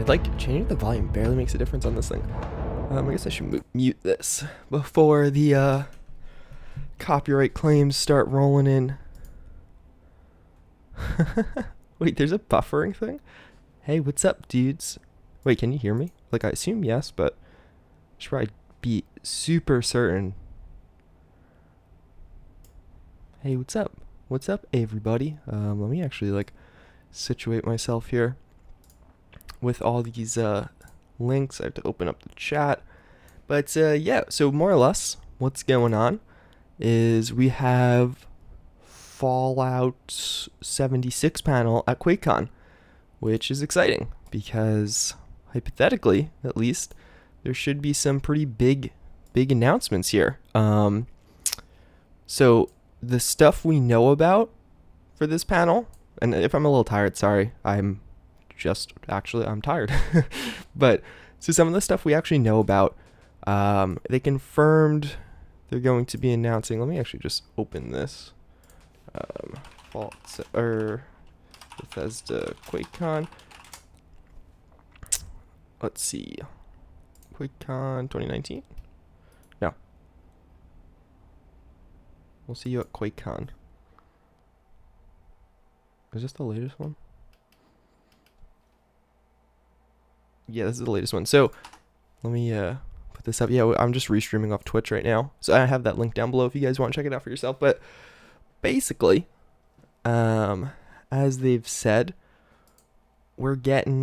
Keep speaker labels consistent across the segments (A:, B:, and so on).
A: like changing the volume barely makes a difference on this thing. I guess I should mute this before the copyright claims start rolling in. Wait, there's a buffering thing? Hey, what's up, dudes? Wait, can you hear me? Like, I assume yes, but I should probably be super certain. Hey, what's up? What's up, everybody? Let me actually, like, situate myself here with all these links. I have to open up the chat. But yeah, so more or less what's going on is we have Fallout 76 panel at Quakecon, which is exciting because hypothetically, at least, there should be some pretty big announcements here. So the stuff we know about for this panel, and if I'm a little tired, sorry, I'm tired. But so some of the stuff we actually know about, they confirmed they're going to be announcing. Let me actually just open this. Bethesda Quakecon. Let's see. Quakecon 2019? No. We'll see you at Quakecon. Is this the latest one? Yeah, this is the latest one. So, let me put this up. Yeah, I'm just restreaming off Twitch right now. So I have that link down below if you guys want to check it out for yourself. But basically, as they've said, we're getting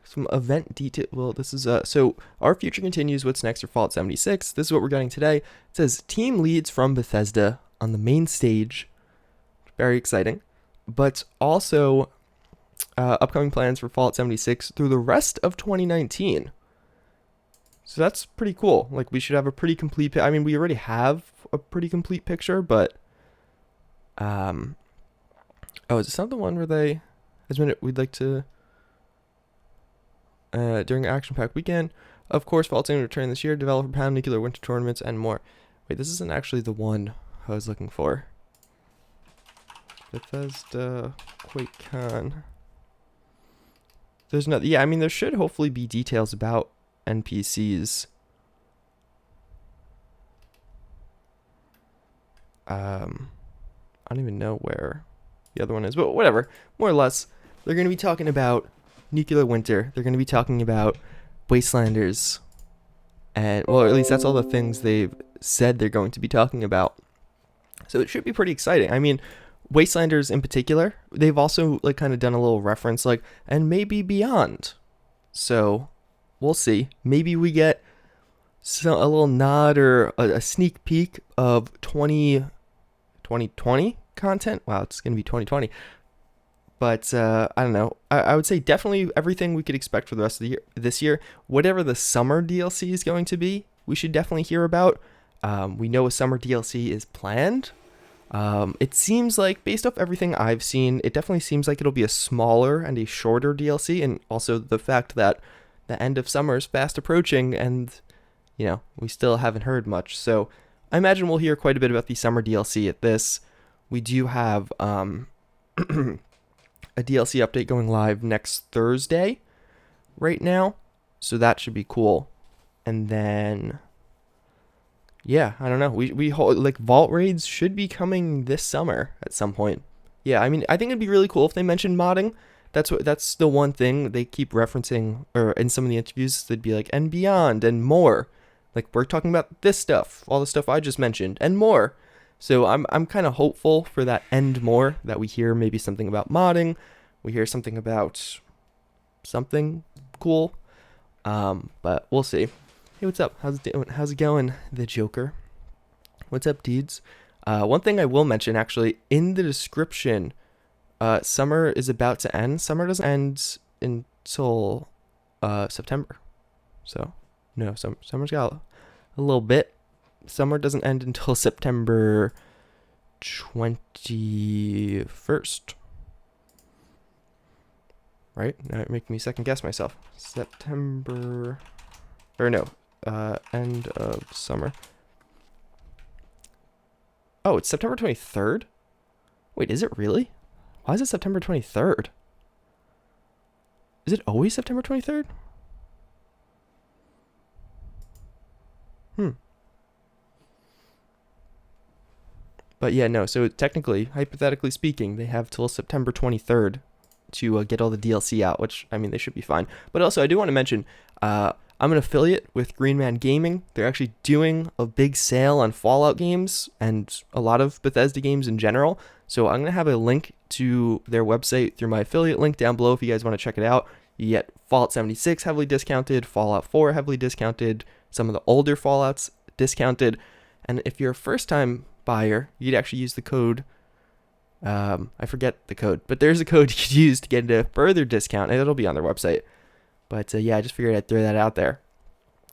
A: some event detail. Well, this is so our future continues. What's next for Fallout 76? This is what we're getting today. It says team leads from Bethesda on the main stage. Very exciting, but also upcoming plans for Fallout 76 through the rest of 2019. So that's pretty cool. Like, we should have a pretty complete. I mean, we already have a pretty complete picture, but oh, is this not the one where they, we'd like to, during Action Pack weekend, of course, Fallout 76 return this year, developer panel, nuclear winter tournaments, and more. Wait, this isn't actually the one I was looking for. Bethesda QuakeCon. There's no, yeah, I mean, there should hopefully be details about NPCs. I don't even know where the other one is, but whatever. More or less, they're going to be talking about nuclear winter. They're going to be talking about Wastelanders. And, well, at least that's all the things they've said they're going to be talking about. So it should be pretty exciting. I mean, Wastelanders in particular, they've also, like, kind of done a little reference, like, and maybe beyond. So we'll see. Maybe we get a little nod or a sneak peek of 2020 content. Wow, it's going to be 2020. But I don't know. I would say definitely everything we could expect for the rest of the year. This year, whatever the summer DLC is going to be, we should definitely hear about. We know a summer DLC is planned. It seems like, based off everything I've seen, it definitely seems like it'll be a smaller and a shorter DLC, and also the fact that the end of summer is fast approaching, and, you know, we still haven't heard much. So I imagine we'll hear quite a bit about the summer DLC at this. We do have a DLC update going live next Thursday right now, so that should be cool. And then, yeah, I don't know. We like, vault raids should be coming this summer at some point. Yeah, I mean, I think it'd be really cool if they mentioned modding. That's the one thing they keep referencing, or in some of the interviews, they'd be like, and beyond, and more. Like, we're talking about this stuff, all the stuff I just mentioned, and more. So I'm kind of hopeful for that and more, that we hear maybe something about modding, we hear something about something cool. But we'll see. Hey, what's up? How's it going, the Joker? What's up, dudes? One thing I will mention, actually, in the description, summer is about to end. Summer doesn't end until September. So, no, summer's got a little bit. Summer doesn't end until September 21st. Right? Now it makes me second guess myself. September, or no, end of summer. Oh, it's September 23rd? Wait, is it really? Why is it September 23rd? Is it always September 23rd? But yeah, no. So technically, hypothetically speaking, they have till September 23rd to get all the DLC out, which, I mean, they should be fine. But also, I do want to mention, I'm an affiliate with Green Man Gaming. They're actually doing a big sale on Fallout games and a lot of Bethesda games in general. So I'm going to have a link to their website through my affiliate link down below if you guys want to check it out. You get Fallout 76 heavily discounted, Fallout 4 heavily discounted, some of the older Fallouts discounted. And if you're a first-time buyer, you'd actually use the code, I forget the code, but there's a code you could use to get a further discount, and it'll be on their website. But yeah, I just figured I'd throw that out there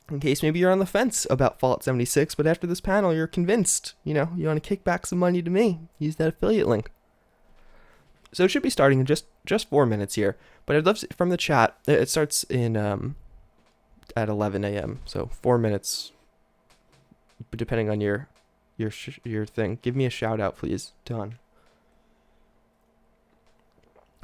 A: in case maybe you're on the fence about Fallout 76, but after this panel you're convinced, you want to kick back some money to me, use that affiliate link. So it should be starting in just 4 minutes here, but I'd love to, from the chat, it starts in at 11 a.m. so 4 minutes, depending on your thing. Give me a shout out, please. Done.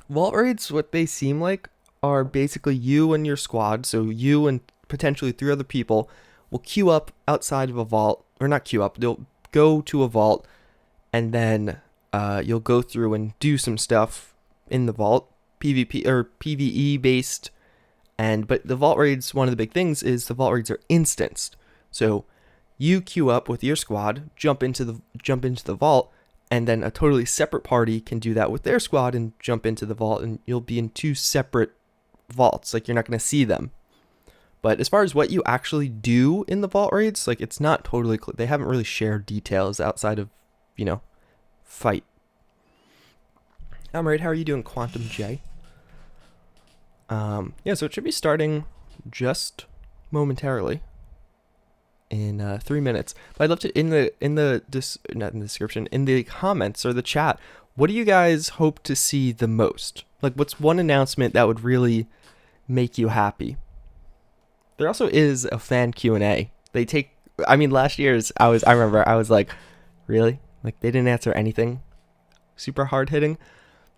A: Vault raids, what they seem like, are basically you and your squad. So you and potentially 3 other people will queue up outside of a vault, or not queue up. They'll go to a vault, and then you'll go through and do some stuff in the vault, PvP or PvE based. But the vault raids, one of the big things is the vault raids are instanced. So you queue up with your squad, jump into the vault, and then a totally separate party can do that with their squad and jump into the vault, and you'll be in 2 separate vaults. Like, you're not going to see them. But as far as what you actually do in the vault raids, like, it's not totally clear. They haven't really shared details outside of, fight. I'm right. How are you doing, Quantum J? Yeah, so it should be starting just momentarily in 3 minutes. But I'd love to, not in the description, in the comments or the chat, what do you guys hope to see the most? Like, what's one announcement that would really make you happy? There also is a fan Q&A. Last year's, I remember I was like, really? Like, they didn't answer anything super hard hitting,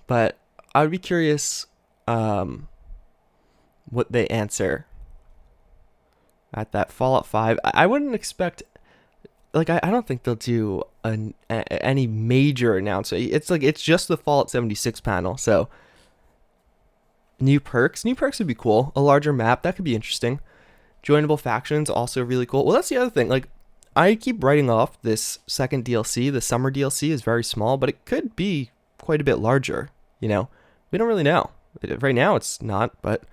A: but I would be curious what they answer at that Fallout 5. I wouldn't expect, like, I don't think they'll do any major announcement. It's just the Fallout 76 panel, so new perks would be cool. A larger map, that could be interesting. Joinable factions, also really cool. Well, that's the other thing. Like, I keep writing off this second DLC. The summer DLC is very small, but it could be quite a bit larger. We don't really know. Right now, it's not, but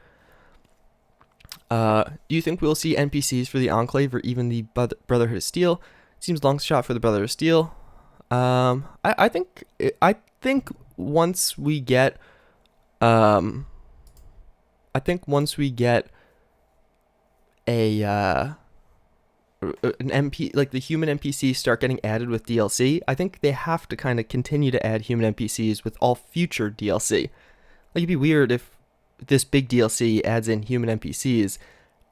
A: do you think we'll see NPCs for the Enclave or even the Brotherhood of Steel? Seems long shot for the Brotherhood of Steel. I think once we get an MP, like the human NPCs start getting added with DLC, I think they have to kind of continue to add human NPCs with all future DLC. Like, it'd be weird if this big DLC adds in human NPCs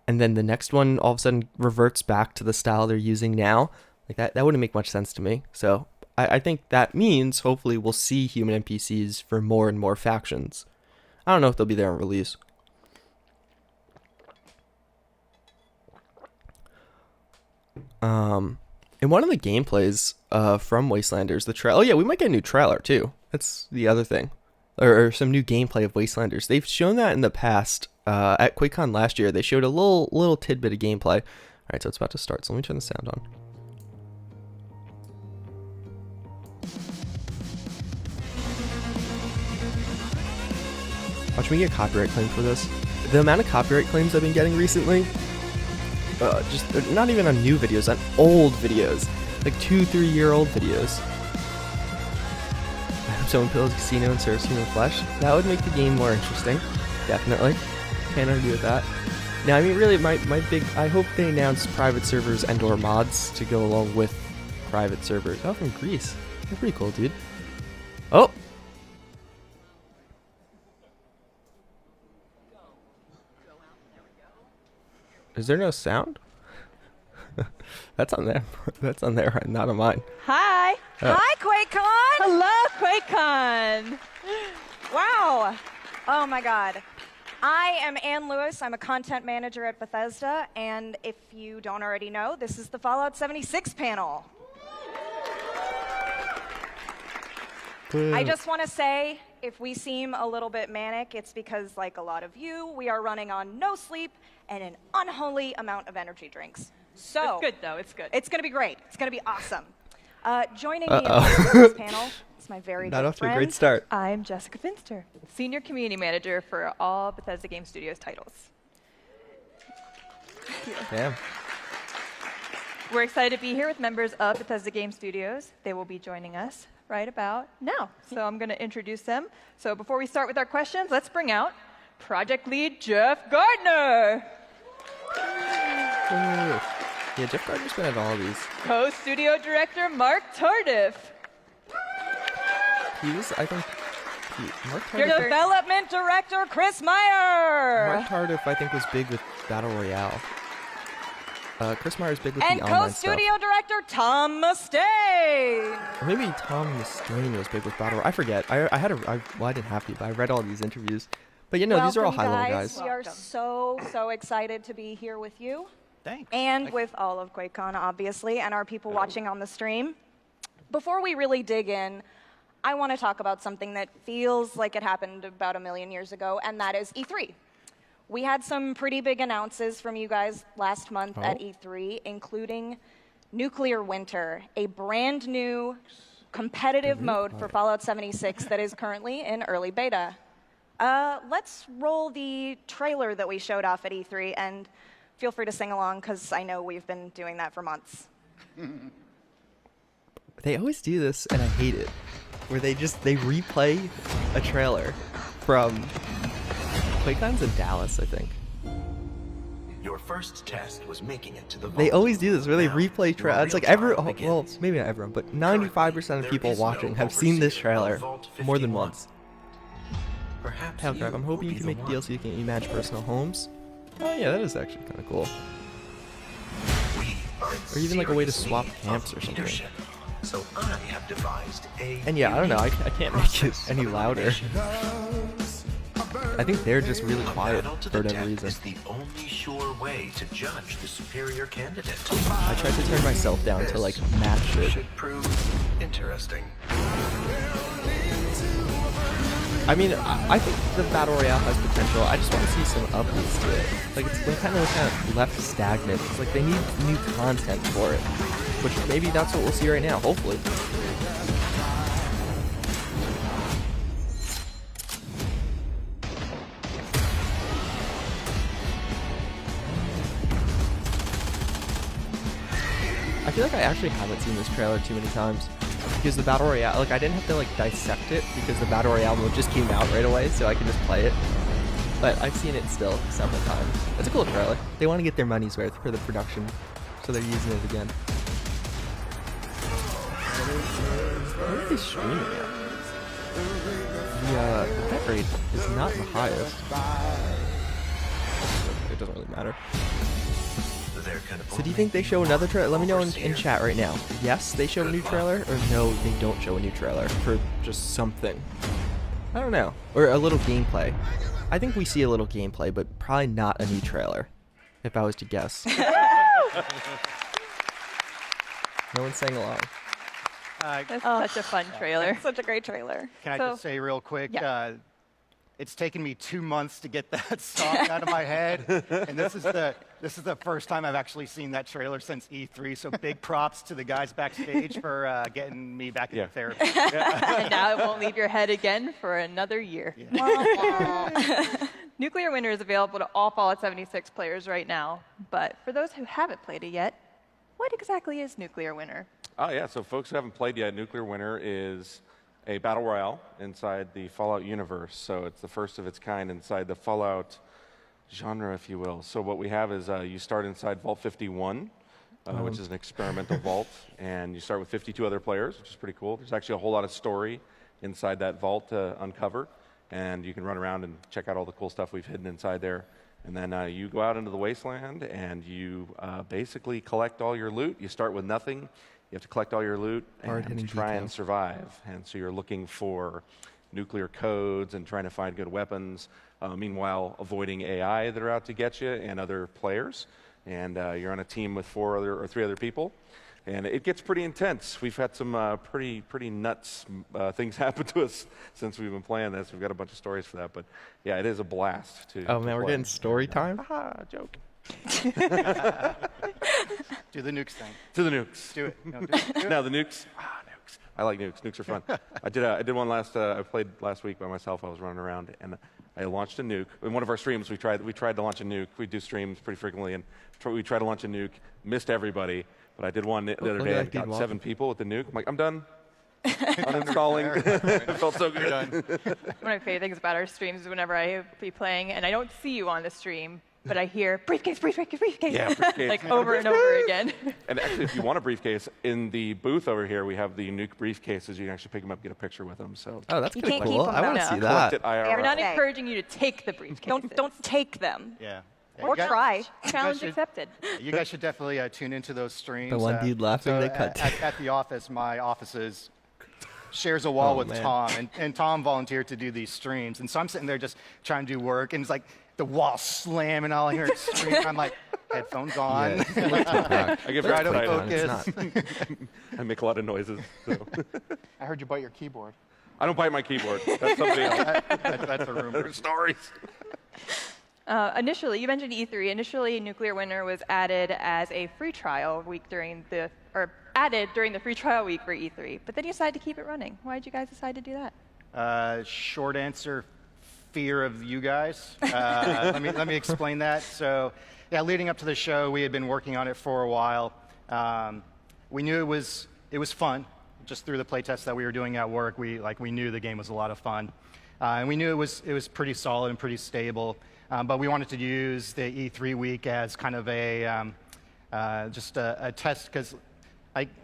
A: and then the next one all of a sudden reverts back to the style they're using now. Like, that wouldn't make much sense to me. So I think that means hopefully we'll see human NPCs for more and more factions. I don't know if they'll be there on release. In one of the gameplays from Wastelanders, the trailer. Oh yeah, we might get a new trailer too. That's the other thing. Or some new gameplay of Wastelanders. They've shown that in the past. At Quakecon last year, they showed a little tidbit of gameplay. All right, so it's about to start. So let me turn the sound on. Watch me get copyright claimed for this. The amount of copyright claims I've been getting recently, just not even on new videos, on old videos, like 2-3 year old videos. I hope someone builds a casino and serves human flesh. That would make the game more interesting, definitely. Can't argue with that. Now, I mean, really, my big, I hope they announce private servers and/or mods to go along with private servers. Oh, from Greece. That's pretty cool, dude. Oh. Is there no sound? That's on there. That's on there, not on mine.
B: Hi.
A: Oh.
B: Hi, Quakecon. Hello, Quakecon. Wow. Oh my God. I am Ann Lewis. I'm a content manager at Bethesda, and if you don't already know, this is the Fallout 76 panel. I just want to say, if we seem a little bit manic, it's because, like a lot of you, we are running on no sleep and an unholy amount of energy drinks. So
C: it's good, though. It's good.
B: It's going to be great. It's going to be awesome. Joining me on this panel is my very
A: Not
B: good
A: off to a
B: friend.
A: great start.
C: I'm Jessica Finster, Senior Community Manager for all Bethesda Game Studios titles.
A: Damn.
C: We're excited to be here with members of Bethesda Game Studios. They will be joining us right about now. So I'm going to introduce them. So before we start with our questions, let's bring out Project Lead Jeff Gardner.
A: Yeah, Jeff Gardner's been at all of these.
C: Co-studio director Mark Tardif.
A: He was, I think, Mark Tardif.
B: Development director Chris Meyer.
A: Mark Tardif, I think, was big with Battle Royale. Chris Meyer's big with
B: And
A: the online stuff.
B: co-studio director Tom Mustaine.
A: Or maybe Tom Mustaine was big with Battle Royale. I forget. I didn't have to, but I read all these interviews. But these are all high-level guys.
B: We are so excited to be here with you.
D: Thanks.
B: And with all of Quakecon, obviously, and our people watching on the stream. Before we really dig in, I want to talk about something that feels like it happened about 1 million years ago, and that is E3. We had some pretty big announces from you guys last month at E3, including Nuclear Winter, a brand new competitive mode for Fallout 76 that is currently in early beta. Let's roll the trailer that we showed off at E3, and feel free to sing along, because I know we've been doing that for months.
A: They always do this, and I hate it, where they replay a trailer from Quakecon's in Dallas, I think.
E: Your first test was making it to the vault.
A: They always do this, where they replay trailers. It's like well,
E: begins.
A: maybe not everyone, but 95% of people watching have seen this trailer more than once.
E: Perhaps
A: Hellcrab, I'm hoping you can make DLC you can match personal homes. Oh yeah, that is actually kind of cool. Or even like a way to swap camps or something.
E: So I have devised a
A: And yeah, I don't know, I can't make it any louder. I think they're just really quiet for whatever reason.
E: Is the only sure way to judge the superior candidate.
A: I tried to turn myself down to like match it.
E: Should prove interesting.
A: I mean, I think the Battle Royale has potential. I just want to see some updates to it. Like, it's been kind of left stagnant. It's like they need new content for it. Which maybe that's what we'll see right now, hopefully. I feel like I actually haven't seen this trailer too many times. Because the Battle Royale, like I didn't have to like dissect it because the Battle Royale mode just came out right away, so I could just play it. But I've seen it still several times. It's a cool trailer. They want to get their money's worth for the production, so they're using it again. Where are they streaming at? The bet rate is not the highest. It doesn't really matter. So do you think they show another trailer? Let me know in chat right now. Yes, they show a new trailer, or no, they don't show a new trailer for just something. I don't know. Or a little gameplay. I think we see a little gameplay, but probably not a new trailer, if I was to guess. No one's saying along.
C: That's such a fun trailer.
B: It's such a great trailer.
D: Can I just say real quick?
C: Yeah.
D: It's taken me 2 months to get that song out of my head, and this is the first time I've actually seen that trailer since E3. So big props to the guys backstage for getting me back into therapy.
C: And now it won't leave your head again for another year. Nuclear Winter is available to all Fallout 76 players right now, but for those who haven't played it yet, what exactly is Nuclear Winter?
F: Oh yeah, so folks who haven't played yet, Nuclear Winter is a battle royale inside the Fallout universe. So it's the first of its kind inside the Fallout genre, if you will. So what we have is you start inside Vault 51, which is an experimental vault, and you start with 52 other players, which is pretty cool. There's actually a whole lot of story inside that vault to uncover, and you can run around and check out all the cool stuff we've hidden inside there. And then you go out into the wasteland, and you basically collect all your loot. You start with nothing. You have to collect all your loot and try and survive. And so you're looking for nuclear codes and trying to find good weapons. Meanwhile, avoiding AI that are out to get you and other players. And you're on a team with 3 other people. And it gets pretty intense. We've had some pretty nuts things happen to us since we've been playing this. We've got a bunch of stories for that. But yeah, it is a blast to
A: Oh man, we're
F: play.
A: getting story time.
F: Haha, joke.
D: Do the nukes thing.
F: To the nukes.
D: Do it. No, do it.
F: No, the nukes. Nukes. I like nukes. Nukes are fun. I did one I played last week by myself. I was running around and I launched a nuke. In one of our streams, we tried to launch a nuke. We do streams pretty frequently, and we tried to launch a nuke. Missed everybody, but I did one the other day. I got 7 people with the nuke. I'm like, I'm done. Uninstalling. It felt so good.
C: One of my favorite things about our streams is whenever I be playing and I don't see you on the stream, but I hear briefcase, briefcase, briefcase.
F: Yeah, briefcase.
C: Like over and over again.
F: And actually, if you want a briefcase, in the booth over here, we have the nuke briefcases. You can actually pick them up, get a picture with them. So
A: Oh, that's
B: You
A: kind of
B: can't
A: cool.
B: keep 'em,
A: I want to
B: though.
A: see
F: collect
A: that.
F: it IRL.
C: We're not
B: Okay.
C: encouraging you to take the briefcase.
B: Don't take them.
D: Yeah.
B: Or try.
C: Challenge
D: should-
C: accepted.
D: You guys should definitely tune into those streams.
A: The one dude laughing
D: so
A: they cut.
D: at the office, my office shares a wall
A: Oh,
D: with
A: man.
D: Tom, and Tom volunteered to do these streams. And so I'm sitting there just trying to do work, and it's like the wall slamming, all I hear is screaming. I'm like, headphones on.
A: Yeah, it's like TikTok.
F: I get
D: Try
F: very
D: to
F: excited.
A: It's
D: focus.
A: not.
F: I make a lot of noises. So.
G: I heard you bite your keyboard.
F: I don't bite my keyboard. That's somebody else.
D: That's a rumor.
F: There's stories.
C: Initially, you mentioned E3. Initially, Nuclear Winter was added as a free trial week added during the free trial week for E3. But then you decided to keep it running. Why did you guys decide to do that?
D: Short answer, fear of you guys. Let me explain that. So, yeah, leading up to the show, we had been working on it for a while. We knew it was fun. Just through the playtests that we were doing at work, we knew the game was a lot of fun, and we knew it was pretty solid and pretty stable. But we wanted to use the E3 week as kind of just a test, because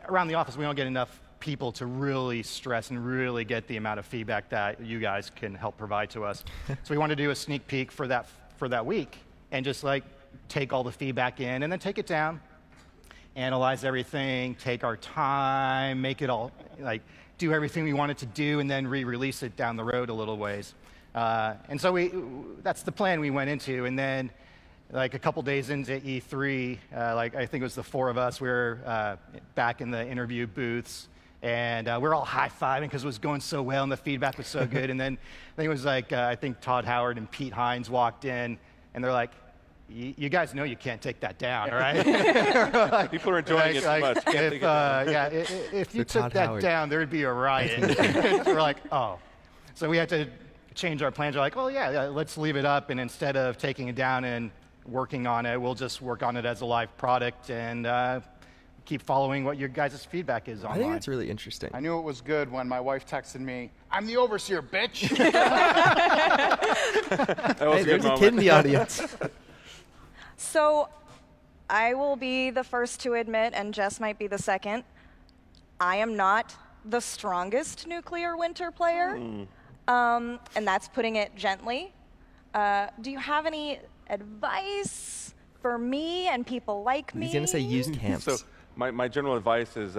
D: around the office we don't get enough people to really stress and really get the amount of feedback that you guys can help provide to us. So we wanted to do a sneak peek for that week and just take all the feedback in and then take it down, analyze everything, take our time, make it all do everything we wanted to do, and then re-release it down the road a little ways. And so that's the plan we went into. And then a couple days into E3, I think it was the 4 of us, we were back in the interview booths, and we're all high-fiving because it was going so well and the feedback was so good. And then I think it was I think Todd Howard and Pete Hines walked in, and they're like, you guys know you can't take that down, all right?
F: People are enjoying it too much. Can't take it down.
D: If you
A: They're
D: took
A: Todd
D: that
A: Howard.
D: down, there would be a riot. We're like, oh. So we had to change our plans. We're like, well, yeah, let's leave it up, and instead of taking it down and working on it, we'll just work on it as a live product and keep following what your guys' feedback is
A: I
D: online.
A: think that's really interesting.
G: I knew it was good when my wife texted me, "I'm the overseer, bitch."
F: That was
A: Hey,
F: a good
A: there's a
F: moment.
A: kid in the audience.
B: So I will be the first to admit, and Jess might be the second, I am not the strongest Nuclear Winter player, and that's putting it gently. Do you have any advice for me and people like me?
A: He's gonna say used camps.
F: So my general advice is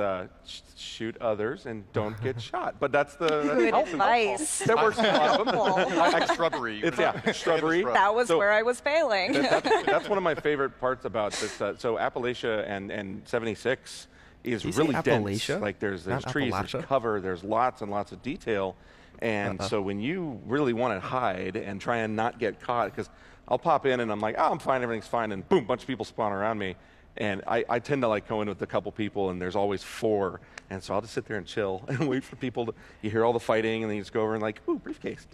F: shoot others and don't get shot. But that's the
B: Good
F: helpful.
B: advice.
F: That works for a lot of them.
B: Helpful.
G: Like shrubbery.
F: It's shrubbery.
B: That was
F: So-
B: where I was failing.
F: That's one of my favorite parts about this. So Appalachia and 76 is
A: Did you say
F: really dense.
A: Appalachia?
F: There's
A: Not
F: trees,
A: Appalachia?
F: there's cover, there's lots and lots of detail. And so when you really want to hide and try and not get caught, because I'll pop in and I'm like, oh, I'm fine, everything's fine, and boom, a bunch of people spawn around me. And I tend to go in with a couple people, and there's always 4. And so I'll just sit there and chill and wait for people to, you hear all the fighting, and then you just go over and ooh, briefcase,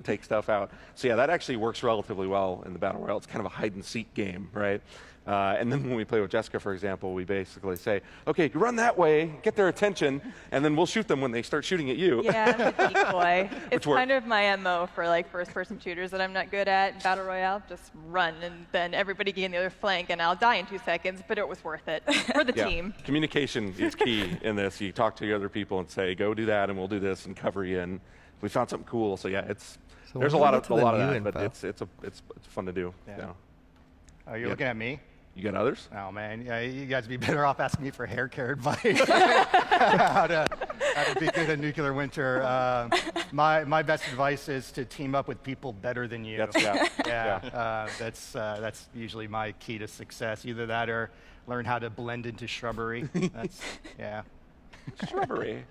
F: take stuff out. So yeah, that actually works relatively well in the Battle Royale. It's kind of a hide and seek game, right? And then when we play with Jessica, for example, we basically say, okay, run that way, get their attention, and then we'll shoot them when they start shooting at you.
C: Yeah, I'm the decoy. It's
F: works.
C: kind of my MO for first-person shooters that I'm not good at. Battle Royale, just run, and then everybody get in the other flank, and I'll die in 2 seconds, but it was worth it for the
F: Yeah.
C: team.
F: Communication is key in this. You talk to your other people and say, go do that, and we'll do this, and cover you, and we found something cool. So yeah,
A: So
F: there's a
A: when
F: lot
A: we
F: of
A: get to the
F: that,
A: new
F: but
A: info-
F: it's fun to do.
D: Yeah.
F: Yeah.
D: Oh, you're
F: Yeah.
D: looking at me?
F: You got others?
D: Oh man, yeah, you guys would be better off asking me for hair care advice. how That'd be good at Nuclear Winter. My best advice is to team up with people better than you. That's usually my key to success. Either that or learn how to blend into shrubbery. Yeah.
F: Shrubbery.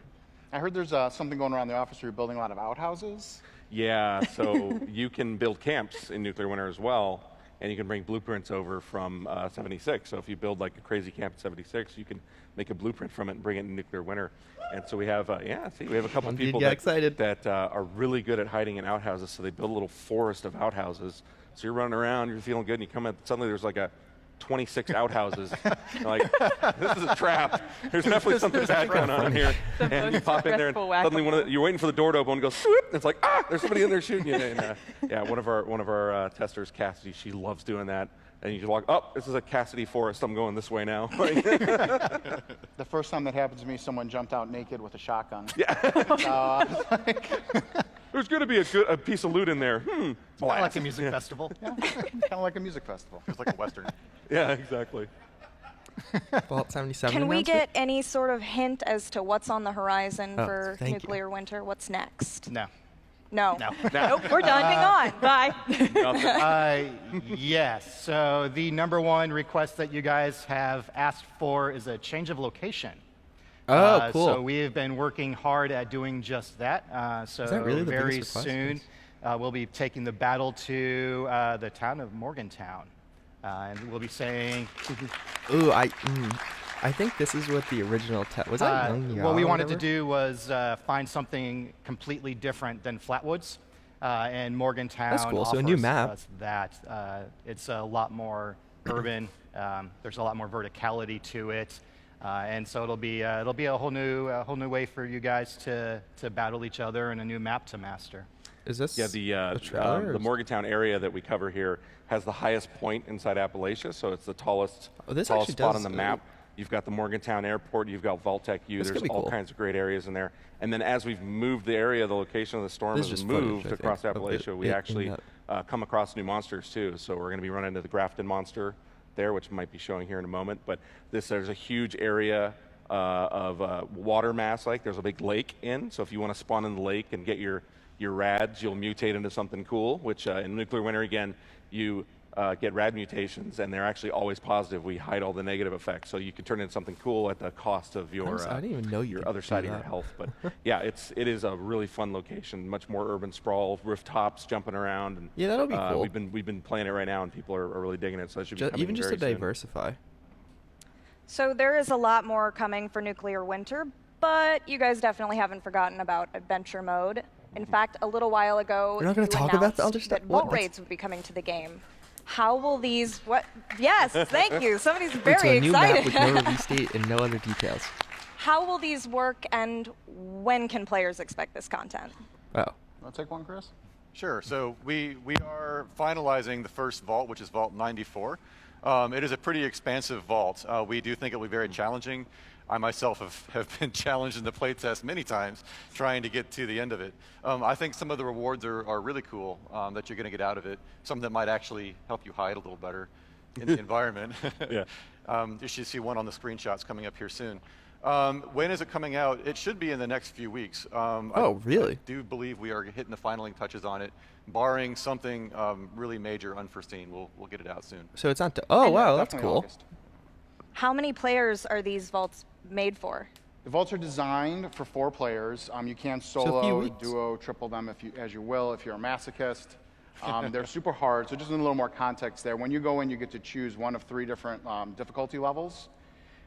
G: I heard there's something going around the office where you're building a lot of outhouses.
F: Yeah, so you can build camps in Nuclear Winter as well, and you can bring blueprints over from 76. So if you build like a crazy camp in 76, you can make a blueprint from it and bring it in Nuclear Winter. And so we have, we have a couple people that are really good at hiding in outhouses. So they build a little forest of outhouses. So you're running around, you're feeling good, and you come in, suddenly there's like a 26 outhouses. You're like, this is a trap. There's definitely something bad going on in here. And you pop in there, and suddenly you're waiting for the door to open, and goes, swoop, and it's like, there's somebody in there shooting you. And one of our testers, Cassidy, she loves doing that. And you just walk, this is a Cassidy forest. I'm going this way now.
G: The first time that happened to me, someone jumped out naked with a shotgun.
F: Yeah.
G: I was like,
F: there's going to be a piece of loot in there.
D: Kind of like a music festival.
G: yeah, kind of like a music festival.
H: It's like a Western.
F: Yeah, exactly.
A: Vault 77.
B: Can we
A: announcement?
B: get any sort of hint as to what's on the horizon for
A: thank you.
B: Nuclear Winter? What's next?
D: No.
B: No.
C: Nope, we're done. Moving on. Bye.
D: Yes. So the number one request that you guys have asked for is a change of location.
A: Oh, cool.
D: So we have been working hard at doing just that. So
A: Is that really the
D: very
A: biggest request?
D: soon, we'll be taking the battle to the town of Morgantown. And we'll be saying,
A: Ooh, I think this is what the original was that Young
D: what we
A: Yao or
D: wanted to
A: whatever?
D: do was find something completely different than Flatwoods. And Morgantown
A: That's cool. So a new
D: offers
A: map.
D: us that. It's a lot more urban. There's a lot more verticality to it. And so it'll be a whole new way for you guys to battle each other and a new map to master.
A: Is this
F: Yeah,
A: a trailer?
F: the Morgantown area that we cover here has the highest point inside Appalachia, so it's the tallest,
A: this
F: tallest
A: actually
F: spot
A: does-
F: on the map. You've got the Morgantown Airport, you've got Vault-Tec U,
A: This
F: there's
A: could be
F: all
A: cool.
F: kinds of great areas in there. And then as we've moved the area, the location of the storm
A: This is
F: has
A: just footage,
F: moved
A: I think,
F: across
A: of
F: Appalachia, we
A: it in
F: actually come across new monsters too. So we're going to be running into the Grafton monster there, which might be showing here in a moment. But there's a huge area of water mass, there's a big lake in. So if you want to spawn in the lake and get your rads, you'll mutate into something cool, which in Nuclear Winter, again, you get rad mutations, and they're actually always positive. We hide all the negative effects, so you can turn into something cool at the cost of your
A: I didn't even know you
F: your
A: could
F: other
A: do
F: side of your
A: that.
F: health. But yeah, it is a really fun location, much more urban sprawl, rooftops, jumping around, and
A: Yeah, that'll be cool.
F: We've been playing it right now, and people are really digging it. So that should be coming
A: Even just to
F: very soon.
A: diversify.
B: So there is a lot more coming for Nuclear Winter, but you guys definitely haven't forgotten about Adventure Mode. In fact, a little while ago,
A: We're not gonna
B: you
A: talk about the
B: announced
A: other stuff?
B: that
A: What?
B: vault raids would be coming to the game. How will these? What? Yes, thank you. Somebody's
A: It's
B: very
A: a new map
B: excited.
A: with no release date and no other details.
B: How will these work, and when can players expect this content?
A: Oh.
G: want to take one, Chris?
H: Sure. So we are finalizing the first vault, which is Vault 94. It is a pretty expansive vault. We do think it will be very challenging. I myself have been challenged in the playtest many times trying to get to the end of it. I think some of the rewards are really cool that you're going to get out of it. Some that might actually help you hide a little better in the environment.
F: Yeah.
H: You should see one on the screenshots coming up here soon. When is it coming out? It should be in the next few weeks.
A: Oh, really?
H: I do believe we are hitting the finaling touches on it. Barring something really major unforeseen, we'll get it out soon.
A: So it's not. Oh, wow, that's
G: Definitely
A: cool.
G: August.
B: How many players are these vaults made for?
G: The vaults are designed for 4 players. You can
A: a few
G: solo,
A: weeks.
G: duo, triple them as you will if you're a masochist. They're super hard, so just a little more context there. When you go in, you get to choose one of 3 different difficulty levels.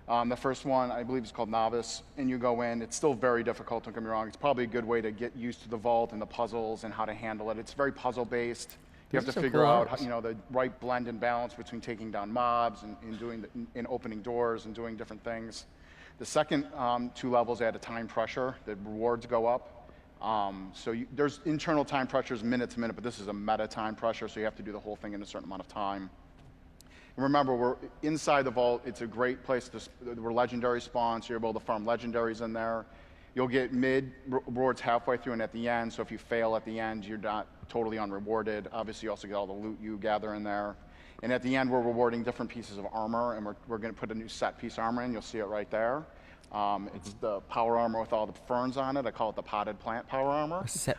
G: The first one, I believe, is called Novice, and you go in. It's still very difficult, don't get me wrong. It's probably a good way to get used to the vault and the puzzles and how to handle it. It's very puzzle-based. You have
A: These
G: to
A: are
G: figure
A: cool
G: out,
A: arts.
G: the right blend and balance between taking down mobs and doing and opening doors and doing different things. The second 2 levels add a time pressure. The rewards go up. There's internal time pressures minute to minute, but this is a meta time pressure, so you have to do the whole thing in a certain amount of time. And remember, we're inside the vault. It's a great place we're legendary spawns, so you're able to farm legendaries in there. You'll get mid rewards halfway through and at the end, so if you fail at the end, you're not totally unrewarded. Obviously, you also get all the loot you gather in there. And at the end, we're rewarding different pieces of armor, and we're going to put a new set piece armor in. You'll see it right there. It's the power armor with all the ferns on it. I call it the potted plant power armor.
A: Set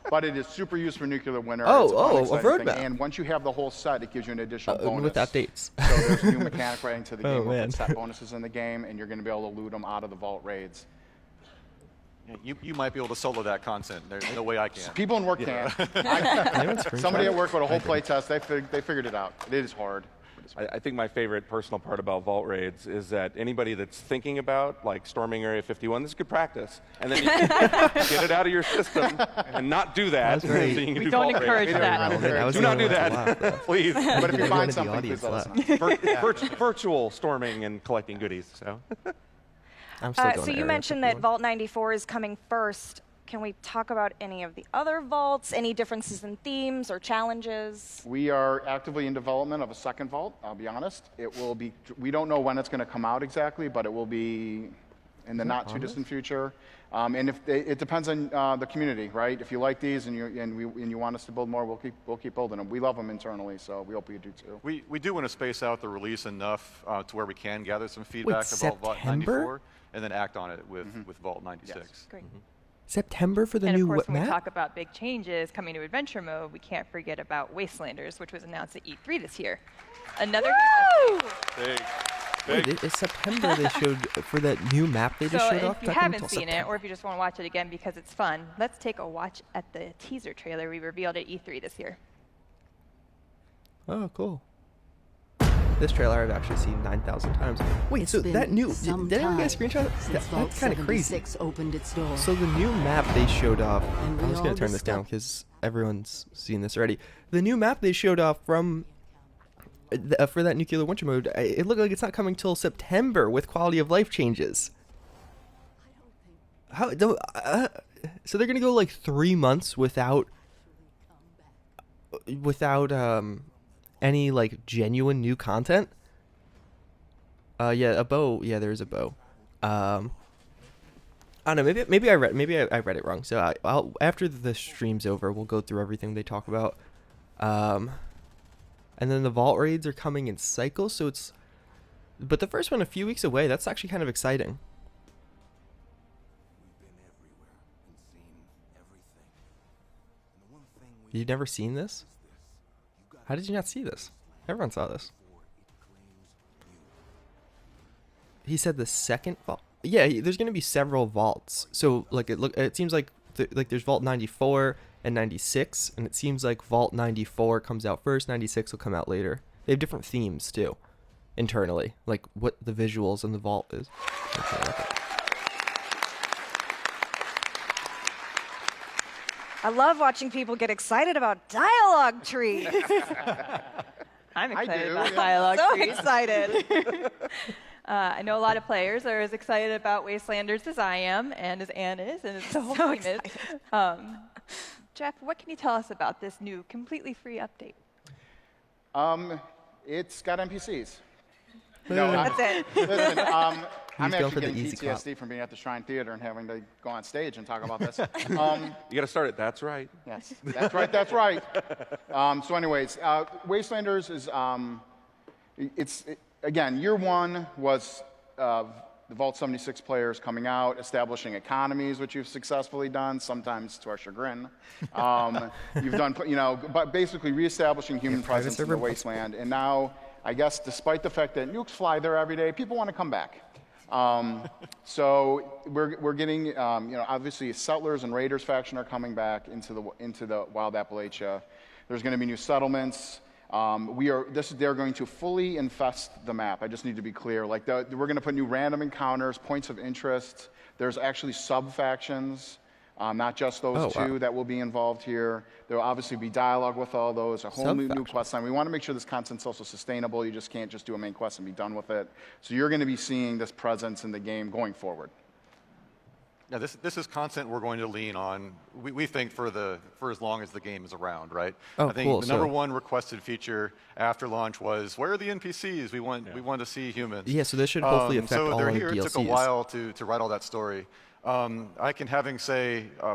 G: But it is super used for nuclear winter.
A: Oh,
G: It's a fun,
A: I've
G: exciting
A: heard
G: thing.
A: that.
G: And once you have the whole set, it gives you an additional bonus.
A: with updates.
G: So there's a new mechanic right into the game with
A: man.
G: set bonuses in the game, and you're going to be able to loot them out of the vault raids.
H: Yeah, you might be able to solo that content. There's no way I can.
G: People in work can. Somebody at work with a whole play test, they figured it out. It is hard.
F: I think my favorite personal part about vault raids is that anybody that's thinking about like storming Area 51, this is good practice, and then you get it out of your system and not do that.
A: That's right.
F: so you can
C: We
F: do
C: don't
F: vault
C: encourage
F: raids.
C: that.
A: was
F: Do
A: the
F: not
A: only
F: do
A: one to laugh, though.
F: that, please.
G: But if you
A: Everyone
G: find
A: in the
G: something, please
A: audience
G: let us know.
F: Virtual storming and collecting goodies. So.
A: I'm still going
B: So
A: to
B: you
A: Area
B: mentioned that
A: 51.
B: Vault 94 is coming first. Can we talk about any of the other vaults? Any differences in themes or challenges?
G: We are actively in development of a second vault, I'll be honest. It will be, we don't know when it's going to come out exactly, but it will be in the not too distant future. And if it depends on the community, right? If you like these and you want us to build more, we'll keep building them. We love them internally, so we hope you do too.
H: We do want to space out the release enough to where we can gather some feedback about Vault
A: September?
H: 94 and then act on it with Vault 96.
C: Great.
A: September for the
C: And
A: new
C: of course, when we
A: map?
C: talk about big changes coming to adventure mode, we can't forget about Wastelanders, which was announced at E3 this year. Another
H: Big.
A: Wait, it's September they showed for that new map they just
C: So
A: showed off?
C: if you
A: That came
C: haven't
A: until
C: seen it,
A: September.
C: or if you just want to watch it again because it's fun, let's take a watch at the teaser trailer we revealed at E3 this year.
A: Oh, cool. This trailer I've actually seen 9,000 times. Wait, so that new, did anyone get a screenshot? That's kind of crazy.
I: Opened its door.
A: So the new map they showed off,
I: And
A: I'm
I: we
A: just going
I: all
A: to turn this down
I: discussed-
A: because everyone's seen this already. The new map they showed off from, for that nuclear winter mode, it looked like it's not coming till September with quality of life changes. How, so they're going to go like 3 months without any like genuine new content. Yeah, a bow. Yeah, there's a bow. I don't know. Maybe I read it wrong. So I'll after the stream's over, we'll go through everything they talk about. And then the vault raids are coming in cycles. So but the first one a few weeks away. That's actually kind of exciting. You've never seen this? How did you not see this? Everyone saw this. He said the second vault. Yeah, there's gonna be several vaults. So like it seems like there's Vault 94 and 96, and it seems like Vault 94 comes out first. 96 will come out later. They have different themes too, internally, like what the visuals in the vault is.
B: I love watching people get excited about dialogue trees.
C: I'm excited
G: do,
C: about
G: yeah.
C: dialogue
B: So
C: trees.
B: excited.
C: I know a lot of players are as excited about Wastelanders as I am, and as Anne is, and as the whole
B: So
C: team is. Jeff, what can you tell us about this new, completely free update?
G: It's got NPCs.
B: That's it.
G: Listen, I'm
A: going for
G: actually
A: the
G: getting
A: easy
G: PTSD from being at the Shrine Theater and having to go on stage and talk about this.
F: You got to start it. That's right.
G: Yes, that's right. That's right. So, anyways, Wastelanders is again, year one was the Vault 76 players coming out, establishing economies, which you've successfully done, sometimes to our chagrin. You've done, but basically reestablishing human presence in the wasteland. And now, I guess, despite the fact that nukes fly there every day, people want to come back. So we're getting, obviously Settlers and Raiders faction are coming back into the Wild Appalachia. There's going to be new settlements. They're going to fully infest the map. I just need to be clear. Like we're going to put new random encounters, points of interest. There's actually sub-factions, not just those two that will be involved here. There will obviously be dialogue with all those, a whole new quest line. We want to make sure this content's also sustainable. You just can't just do a main quest and be done with it. So you're going to be seeing this presence in the game going forward.
H: Now, this is content we're going to lean on. We think for as long as the game is around, right?
A: Oh,
H: I think
A: cool.
H: the number one requested feature after launch was, where are the NPCs? We want to see humans.
A: Yeah, so this should hopefully affect
H: so
A: all
H: they're
A: our
H: here.
A: DLCs.
H: It took a while to write all that story. I can,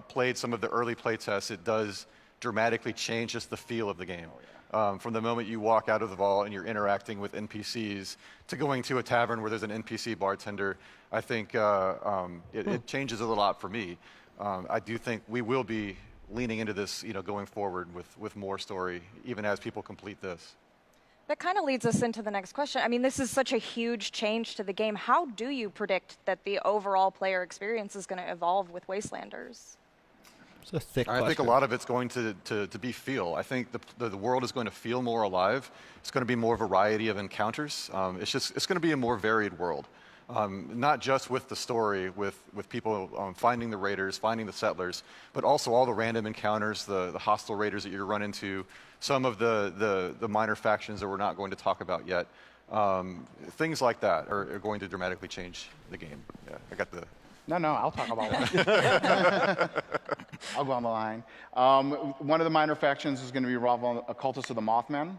H: played some of the early play tests, it does dramatically change just the feel of the game. From the moment you walk out of the vault and you're interacting with NPCs to going to a tavern where there's an NPC bartender, I think it changes it a lot for me. I do think we will be leaning into this, going forward with more story, even as people complete this.
B: That kind of leads us into the next question. I mean, this is such a huge change to the game. How do you predict that the overall player experience is going to evolve with Wastelanders?
A: It's a thick
H: I think a
A: question.
H: lot of it's going to be feel. I think the world is going to feel more alive. It's going to be more variety of encounters. It's going to be a more varied world. Not just with the story, with people finding the raiders, finding the settlers, but also all the random encounters, the hostile raiders that you run into, some of the minor factions that we're not going to talk about yet. Things like that are going to dramatically change the game. Yeah, I got the...
G: No, I'll talk about one. I'll go on the line. One of the minor factions is going to be rival cultists of the Mothman.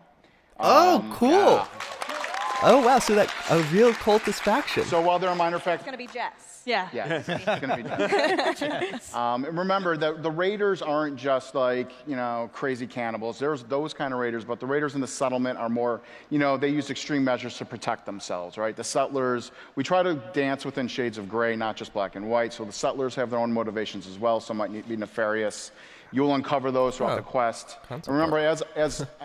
A: Oh, cool.
G: Yeah.
A: Oh, wow. So that a real cultist faction.
G: So while they're a minor
B: It's
G: faction,
B: going to be Jess.
C: Yeah.
G: yeah, it's going to be done. And remember that the raiders aren't just like, crazy cannibals. There's those kind of raiders, but the raiders in the settlement are more, they use extreme measures to protect themselves, right? The settlers, we try to dance within shades of gray, not just black and white. So the settlers have their own motivations as well. Some might be nefarious. You'll uncover those throughout the quest. And remember, as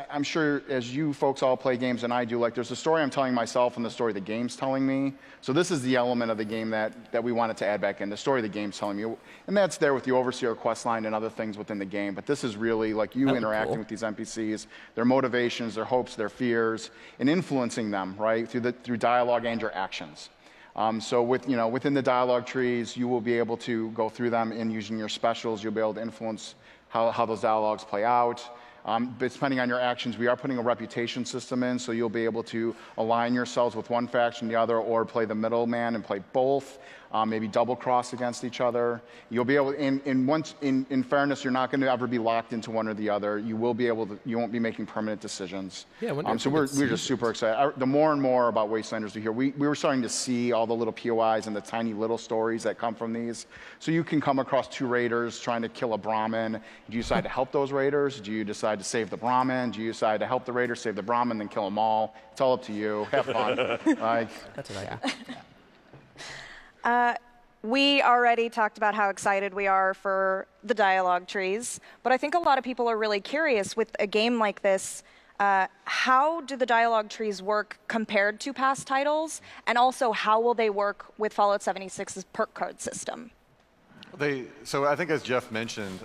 G: I'm sure as you folks all play games and I do, like there's a story I'm telling myself and the story the game's telling me. So this is the element of the game that we wanted to add back in, the story the game's telling me. And that's there with the Overseer quest line and other things within the game. But this is really like you interacting with these NPCs, their motivations, their hopes, their fears, and influencing them, right, through dialogue and your actions. So within the dialogue trees, you will be able to go through them and using your specials, you'll be able to influence how those dialogues play out. But depending on your actions, we are putting a reputation system in, so you'll be able to align yourselves with one faction or the other, or play the middleman and play both. Maybe double cross against each other. You'll be able, in fairness, you're not going to ever be locked into one or the other. You will be able to, you won't be making permanent decisions.
A: Yeah,
G: so we're just super excited. The more and more about Wastelanders we hear, we were starting to see all the little POIs and the tiny little stories that come from these. So you can come across two raiders trying to kill a Brahmin. Do you decide to help those raiders? Do you decide to save the Brahmin? Do you decide to help the raiders, save the Brahmin, then kill them all? It's all up to you. Have fun.
A: That's what I do.
B: We already talked about how excited we are for the dialogue trees, but I think a lot of people are really curious with a game like this. How do the dialogue trees work compared to past titles, and also how will they work with Fallout 76's perk card system?
H: So I think as Jeff mentioned,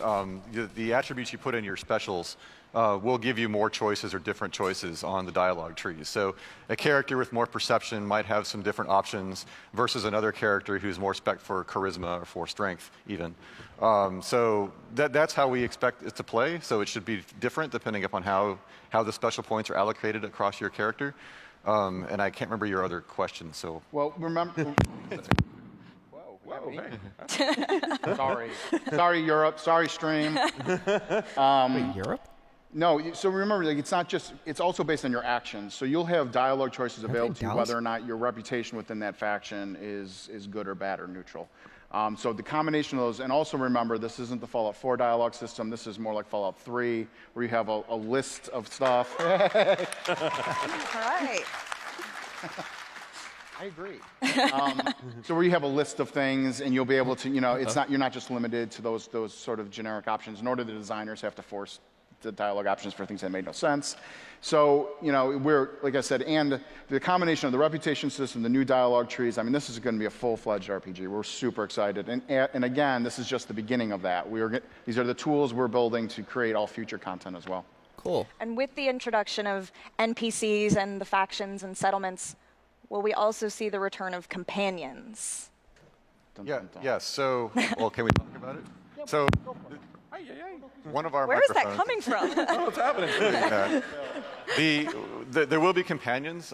H: the attributes you put in your specials will give you more choices or different choices on the dialogue trees. So a character with more perception might have some different options versus another character who's more spec for charisma or for strength even. So that's how we expect it to play. So it should be different depending upon how the special points are allocated across your character. And I can't remember your other question, so.
G: Well, remember... Sorry, Europe. Sorry, stream.
A: Wait, Europe?
G: No, so remember, like, it's also based on your actions. So you'll have dialogue choices available to you whether or not your reputation within that faction is good or bad or neutral. So the combination of those, and also remember, this isn't the Fallout 4 dialogue system. This is more like Fallout 3, where you have a list of stuff.
B: All right.
G: I agree. So where you have a list of things, and you'll be able to, you're not just limited to those sort of generic options, nor do the designers have to force the dialogue options for things that made no sense. So, we're, like I said, and the combination of the reputation system, the new dialogue trees, I mean, this is going to be a full-fledged RPG. We're super excited. And again, this is just the beginning of that. These are the tools we're building to create all future content as well.
A: Cool.
B: And with the introduction of NPCs and the factions and settlements, will we also see the return of companions?
H: Yes. So, well, can we talk about it? So, one of our
B: Where is that
H: microphones-
B: coming from?
F: Oh, it's happening.
H: There will be companions.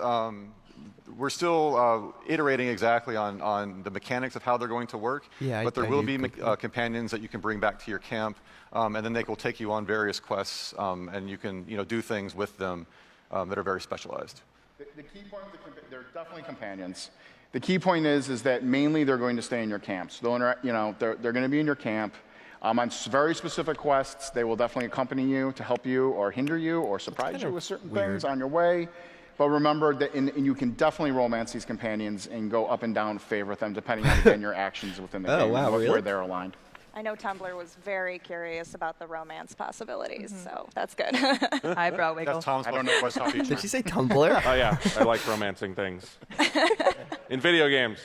H: We're still iterating exactly on the mechanics of how they're going to work.
A: Yeah,
H: but there
A: I
H: will
A: do
H: be companions that you can bring back to your camp, and then they will take you on various quests, and you can do things with them that are very specialized.
G: The key point they're definitely companions. The key point is that mainly they're going to stay in your camps. They're going to be in your camp. On very specific quests, they will definitely accompany you to help you or hinder you or surprise you with certain things on your way. But remember that and you can definitely romance these companions and go up and down favor with them depending on, again, your actions within the game
A: wow,
G: and
A: really?
G: where they're aligned.
B: I know Tumblr was very curious about the romance possibilities, so that's good.
C: Eyebrow wiggle.
H: That's Tom's
G: I don't know what's how feature.
A: Did she say Tumblr?
F: Oh yeah, I like romancing things in video games.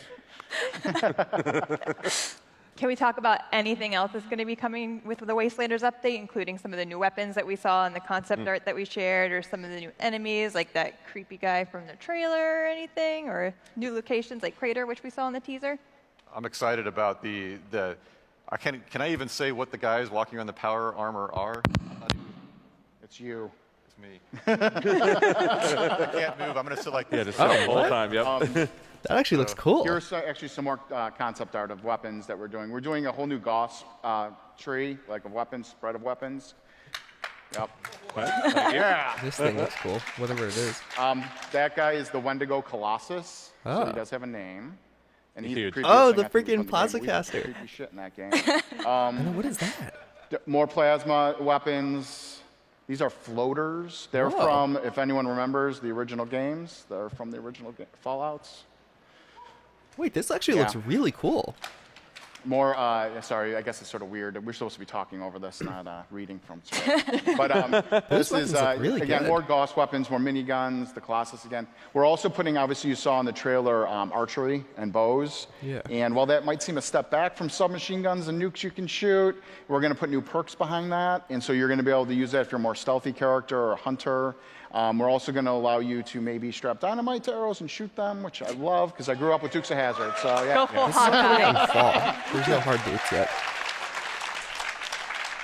C: Can we talk about anything else that's going to be coming with the Wastelanders update, including some of the new weapons that we saw in the concept art that we shared, or some of the new enemies, like that creepy guy from the trailer or anything, or new locations like Crater, which we saw in the teaser?
H: I'm excited about the can I even say what the guys walking around the power armor are?
G: It's you.
H: It's me. I can't move. I'm going to sit like this.
F: Yeah, just the whole time. Yep.
A: That actually looks cool.
G: Here's actually some more concept art of weapons that we're doing. We're doing a whole new Gauss tree, like a weapons, spread of weapons. Yep.
H: Yeah.
A: This thing looks cool, whatever it is.
G: That guy is the Wendigo Colossus, so
A: Oh.
G: he does have a name. And he's
F: Huge.
G: the
A: Oh,
G: creepiest
A: the
G: thing I think
A: freaking
G: from the
A: plasma
G: game. We did
A: caster.
G: creepy shit in that game.
A: What is that?
G: More plasma weapons. These are floaters. They're
A: Whoa.
G: from, if anyone remembers, the original games. They're from the original Fallouts.
A: Wait, this actually
G: Yeah.
A: looks really cool.
G: More, sorry, I guess it's sort of weird. We're supposed to be talking over this, not reading from script. But this is,
A: weapons look really
G: again,
A: good.
G: more Gauss weapons, more miniguns, the Colossus again. We're also putting, obviously, you saw in the trailer, archery and bows.
A: Yeah.
G: And while that might seem a step back from submachine guns and nukes you can shoot, we're going to put new perks behind that. And so you're going to be able to use that if you're a more stealthy character or a hunter. We're also going to allow you to maybe strap dynamite to arrows and shoot them, which I love because I grew up with Dukes of Hazzard. So yeah.
C: Go full Hawkeye.
A: Fall. There's no hard dates yet.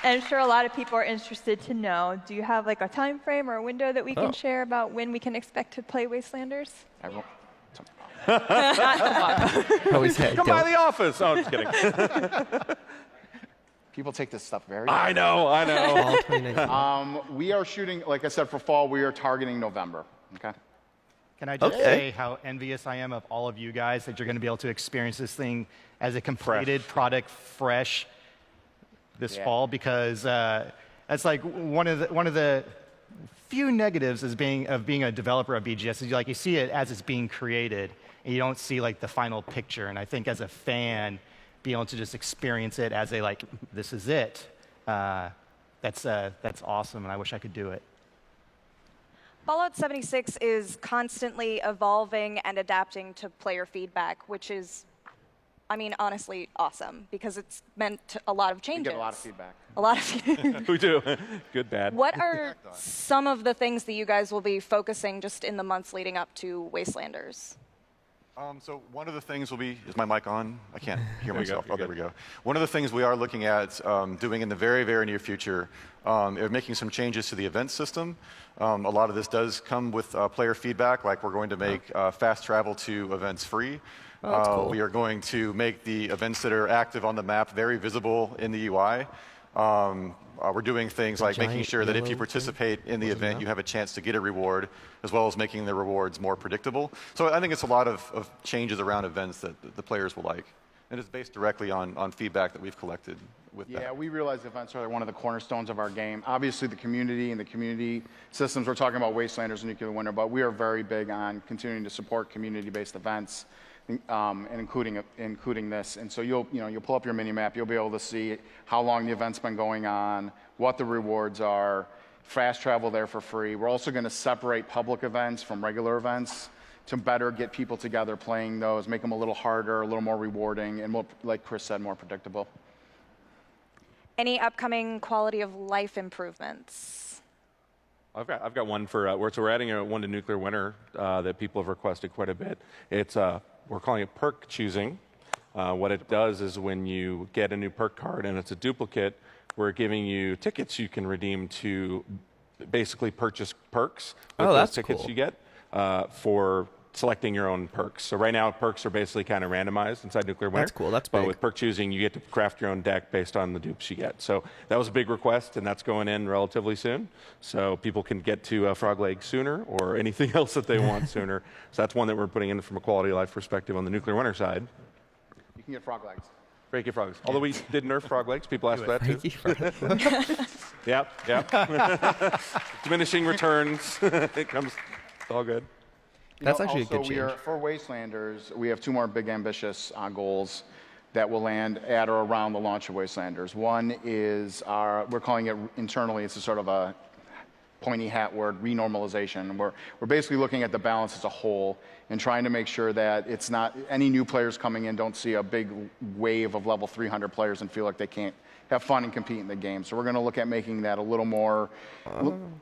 C: And I'm sure a lot of people are interested to know, do you have like a time frame or a window that we can share about when we can expect to play Wastelanders?
G: I won't-
A: Always had.
F: Come by the office. Oh, I'm just kidding.
G: People take this stuff very
F: I know.
A: Fall 2019.
G: We are shooting, like I said, for fall, we are targeting November. Okay.
D: Can I just
A: Okay.
D: say how envious I am of all of you guys that you're going to be able to experience this thing as a completed product, fresh, this
G: Yeah.
D: fall? Because that's like one of the few negatives of being a developer of BGS is like you see it as it's being created, and you don't see like the final picture. And I think as a fan, being able to just experience it as a like, this is it. That's awesome, and I wish I could do it.
B: Fallout 76 is constantly evolving and adapting to player feedback, which is, I mean, honestly, awesome because it's meant a lot of
G: We
B: changes.
G: get a lot of feedback.
B: A lot of.
F: We do. Good, bad.
B: What are some of the things that you guys will be focusing just in the months leading up to Wastelanders?
H: So one of the things will be, is my mic on? I can't hear
F: There you go,
H: myself.
F: you're
H: Oh, there
F: good.
H: we go. One of the things we are looking at doing in the very, very near future is making some changes to the event system. A lot of this does come with player feedback, like we're going to make fast travel to events free.
A: Oh, that's cool.
H: We are going to make the events that are active on the map very visible in the UI. We're doing things like making
A: giant
H: sure that if you
A: yellow
H: participate in the
A: Wasn't
H: event,
A: enough?
H: you have a chance to get a reward, as well as making the rewards more predictable. So I think it's a lot of changes around events that the players will like. And it's based directly on feedback that we've collected with
G: Yeah,
H: that.
G: we realize events are one of the cornerstones of our game. Obviously, the community and the community systems, we're talking about Wastelanders and Nuclear Winter, but we are very big on continuing to support community-based events, and including this. And so you'll pull up your mini-map, you'll be able to see how long the event's been going on, what the rewards are, fast travel there for free. We're also going to separate public events from regular events to better get people together playing those, make them a little harder, a little more rewarding, and like Chris said, more predictable.
B: Any upcoming quality of life improvements?
F: I've got one for so we're adding one to Nuclear Winter that people have requested quite a bit. It's we're calling it Perk choosing. What it does is when you get a new perk card and it's a duplicate, we're giving you tickets you can redeem to basically purchase perks with
A: Oh,
F: those
A: that's
F: tickets
A: cool.
F: you get for selecting your own perks. So right now perks are basically kind of randomized inside Nuclear Winter.
A: That's cool, that's
F: But
A: big.
F: with perk choosing, you get to craft your own deck based on the dupes you get. So that was a big request, and that's going in relatively soon. So people can get to Frog Leg sooner or anything else that they want sooner. So that's one that we're putting in from a quality of life perspective on the Nuclear Winter side.
G: You can get frog legs.
F: Freaky frogs. Although we did nerf frog legs, people asked that too.
A: Freaky frog.
F: Yep. Diminishing returns. It comes. It's all good.
A: That's actually a
G: also,
A: good change.
G: for Wastelanders, we have 2 more big ambitious goals that will land at or around the launch of Wastelanders. One is we're calling it internally, it's a sort of a pointy hat word, renormalization. We're basically looking at the balance as a whole and trying to make sure that it's not any new players coming in don't see a big wave of level 300 players and feel like they can't have fun and compete in the game. So we're going to look at making that a little more,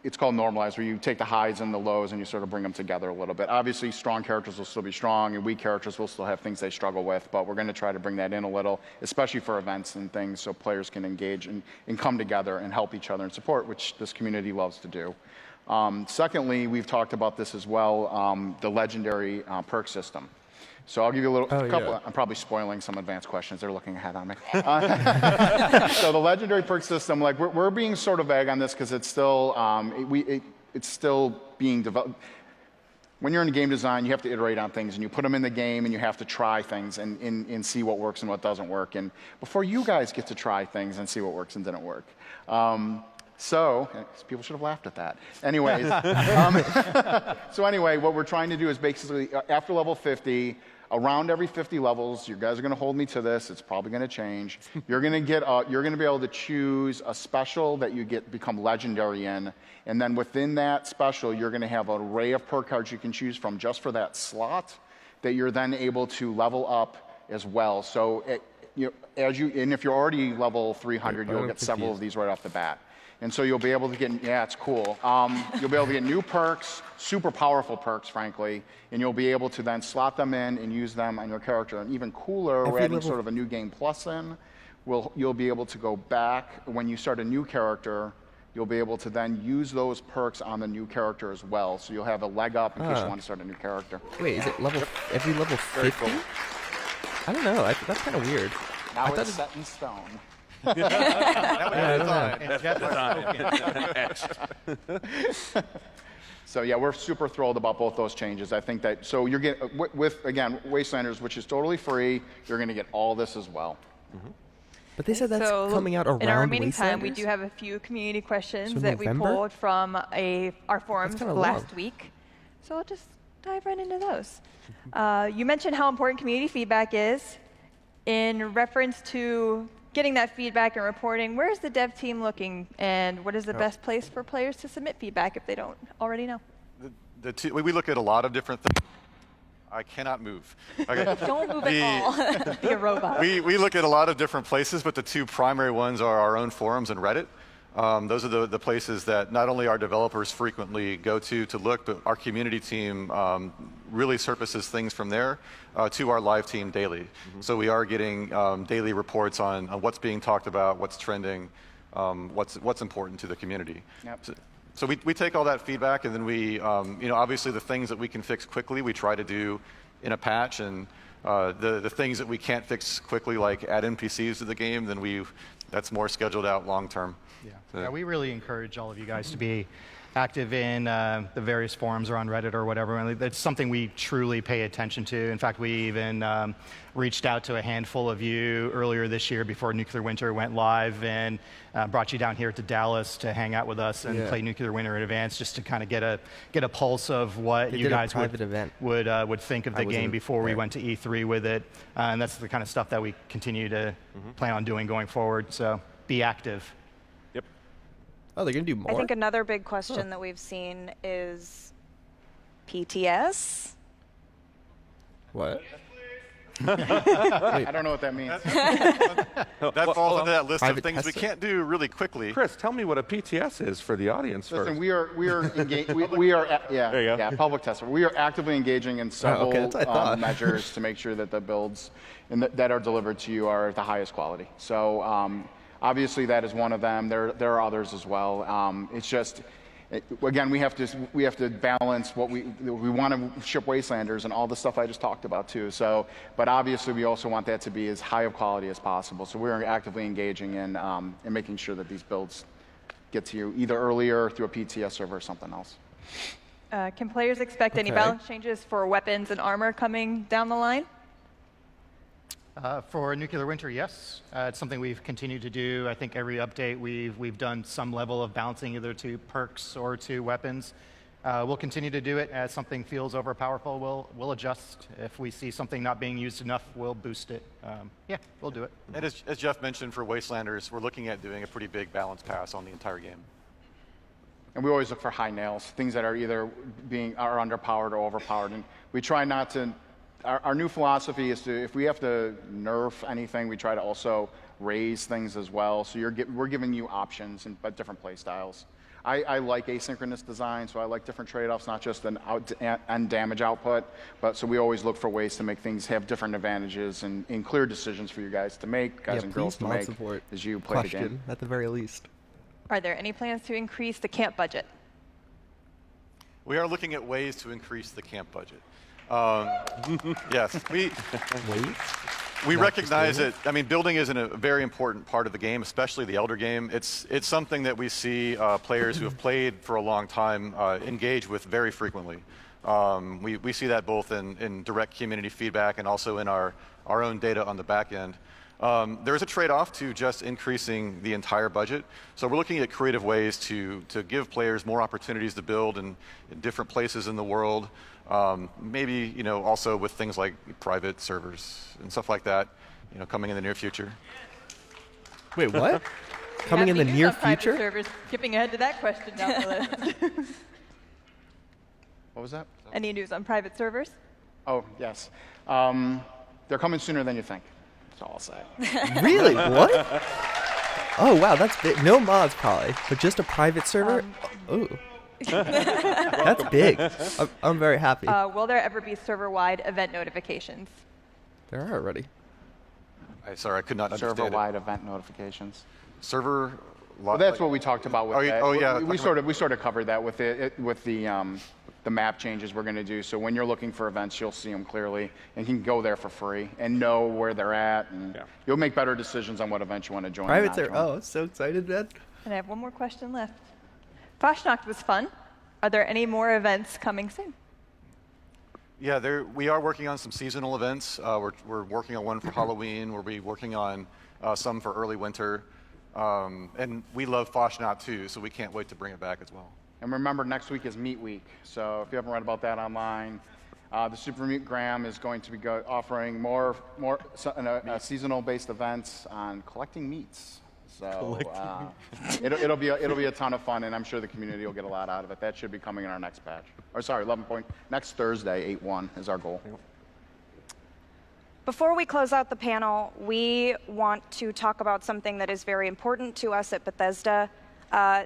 G: it's called normalized, where you take the highs and the lows and you sort of bring them together a little bit. Obviously, strong characters will still be strong and weak characters will still have things they struggle with, but we're going to try to bring that in a little, especially for events and things, so players can engage and come together and help each other and support, which this community loves to do. Secondly, we've talked about this as well, the legendary perk system. So I'll give you a couple.
A: Yeah.
G: I'm probably spoiling some advanced questions. They're looking ahead on me. So the legendary perk system, like we're being sort of vague on this because it's still it's still being developed. When you're in game design, you have to iterate on things, and you put them in the game, and you have to try things and see what works and what doesn't work. And before you guys get to try things and see what works and didn't work. So people should have laughed at that. Anyways, so anyway, what we're trying to do is basically after level 50, around every 50 levels, you guys are going to hold me to this. It's probably going to change. You're going to be able to choose a special that you become legendary in, and then within that special, you're going to have an array of perk cards you can choose from just for that slot that you're then able to level up as well. So if you're already level 300, you'll get several of these right off the bat. And so you'll be able to get, it's cool. You'll be able to get new perks, super powerful perks, frankly, and you'll be able to then slot them in and use them on your character. And even cooler, we're adding sort of a new game plus in. You'll be able to go back, when you start a new character, you'll be able to then use those perks on the new character as well. So you'll have a leg up in case you want to start a new character.
A: Wait, is it every level 50?
F: cool.
A: I don't know. That's kind of weird.
G: Now it's set in stone. So yeah, we're super thrilled about both those changes. I think that, so you're getting, with again, Wastelanders, which is totally free, you're going to get all this as well.
A: But they said that's coming out around
C: in our remaining time, we
A: Wastelanders?
C: do have a few community questions
A: So
C: that we
A: November?
C: pulled from our forums
A: kinda
C: last
A: long.
C: week. So I'll just dive right into those. You mentioned how important community feedback is. In reference to getting that feedback and reporting, where's the dev team looking, and what is the best place for players to submit feedback if they don't already know?
H: We look at a lot of different things. I cannot move. Okay.
C: Don't move at all. Be a robot.
H: We look at a lot of different places, but the 2 primary ones are our own forums and Reddit. Those are the places that not only our developers frequently go to look, but our community team really surfaces things from there to our live team daily. So we are getting daily reports on what's being talked about, what's trending, what's important to the community.
G: Yep.
H: So we take all that feedback, and then we, obviously the things that we can fix quickly, we try to do in a patch, and the things that we can't fix quickly, like add NPCs to the game, then that's more scheduled out long term.
D: Yeah, we really encourage all of you guys to be active in the various forums or on Reddit or whatever. And that's something we truly pay attention to. In fact, we even reached out to a handful of you earlier this year before Nuclear Winter went live and brought you down here to Dallas to hang out with us and play Nuclear Winter in advance, just to kind of get a pulse of what you guys would think of the game before we went to E3 with it. And that's the kind of stuff that we continue to plan on doing going forward. So be active.
A: Oh, they're going to do more?
B: I think another big question that we've seen is PTS.
A: What?
G: I don't know what that means.
H: That falls into that list of
A: private
H: things we
A: testing.
H: can't do really quickly.
F: Chris, tell me what a PTS is for the audience
G: Listen,
F: first.
G: we are engaged. We are
F: There you go.
G: public tester. We are actively engaging in several
A: okay, that's what I thought.
G: measures to make sure that the builds that are delivered to you are of the highest quality. So obviously that is one of them. There are others as well. It's just. Again, we have to balance what we want to ship Wastelanders and all the stuff I just talked about too. So, but obviously we also want that to be as high of quality as possible. So we're actively engaging in making sure that these builds get to you either earlier through a PTS server or something else.
C: Can players expect any balance changes for weapons and armor coming down the line?
D: For Nuclear Winter, yes. It's something we've continued to do. I think every update we've done some level of balancing either to perks or to weapons. We'll continue to do it. As something feels overpowerful, we'll adjust. If we see something not being used enough, we'll boost it. Yeah, we'll do it.
H: And as Jeff mentioned, for Wastelanders, we're looking at doing a pretty big balance pass on the entire game.
G: And we always look for high nails, things that are either are underpowered or overpowered. And we try not to. Our new philosophy is to, if we have to nerf anything, we try to also raise things as well. So we're giving you options but different play styles. I like asynchronous design, so I like different trade-offs, not just an end damage output, but so we always look for ways to make things have different advantages and clear decisions for you guys to make, guys and girls to
A: mod
G: make
A: support
G: as you play the game.
A: at the very least.
C: Are there any plans to increase the camp budget?
H: We are looking at ways to increase the camp budget. Yes, we recognize it. I mean, building is a very important part of the game, especially the Elder game. It's something that we see players who have played for a long time engage with very frequently. We see that both in direct community feedback and also in our own data on the back end. There's a trade-off to just increasing the entire budget. So we're looking at creative ways to give players more opportunities to build in different places in the world. Maybe also with things like private servers and stuff like that, coming in the near future.
A: Wait, what? Coming in the near future?
C: Servers, skipping ahead to that question down the list.
G: What was that?
C: Any news on private servers?
G: Oh, yes. They're coming sooner than you think. That's all I'll say.
A: Really? What? Oh, wow, that's big. No mods, probably, but just a private server? Ooh. That's big. I'm very happy.
C: Will there ever be server-wide event notifications?
A: There are already.
H: Sorry, I could not understand
G: Server-wide event notifications.
H: Server.
G: Well, that's what we talked about with that.
H: Oh, yeah.
G: We sort of covered that with the map changes we're going to do. So when you're looking for events, you'll see them clearly, and you can go there for free and know where they're at, and you'll make better decisions on what events you want to join.
A: Private server. Oh, I'm so excited, man.
C: And I have one more question left. Fashnacht was fun. Are there any more events coming soon?
H: Yeah, we are working on some seasonal events. We're working on one for Halloween. We'll be working on some for early winter. And we love Fashnacht too, so we can't wait to bring it back as well.
G: And remember, next week is Meat Week. So if you haven't read about that online, the Super Meat Graham is going to be offering more seasonal-based events on collecting meats. So it'll be a ton of fun, and I'm sure the community will get a lot out of it. That should be coming in our next patch. Or sorry, next Thursday, 8/1 is our goal.
B: Before we close out the panel, we want to talk about something that is very important to us at Bethesda.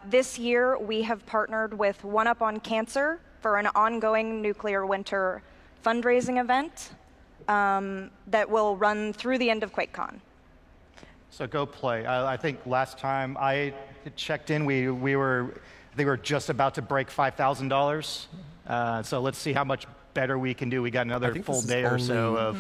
B: This year, we have partnered with One Up on Cancer for an ongoing Nuclear Winter fundraising event that will run through the end of Quakecon.
D: So go play. I think last time I checked in, we were just about to break $5,000. So let's see how much better we can do. We got another full day or so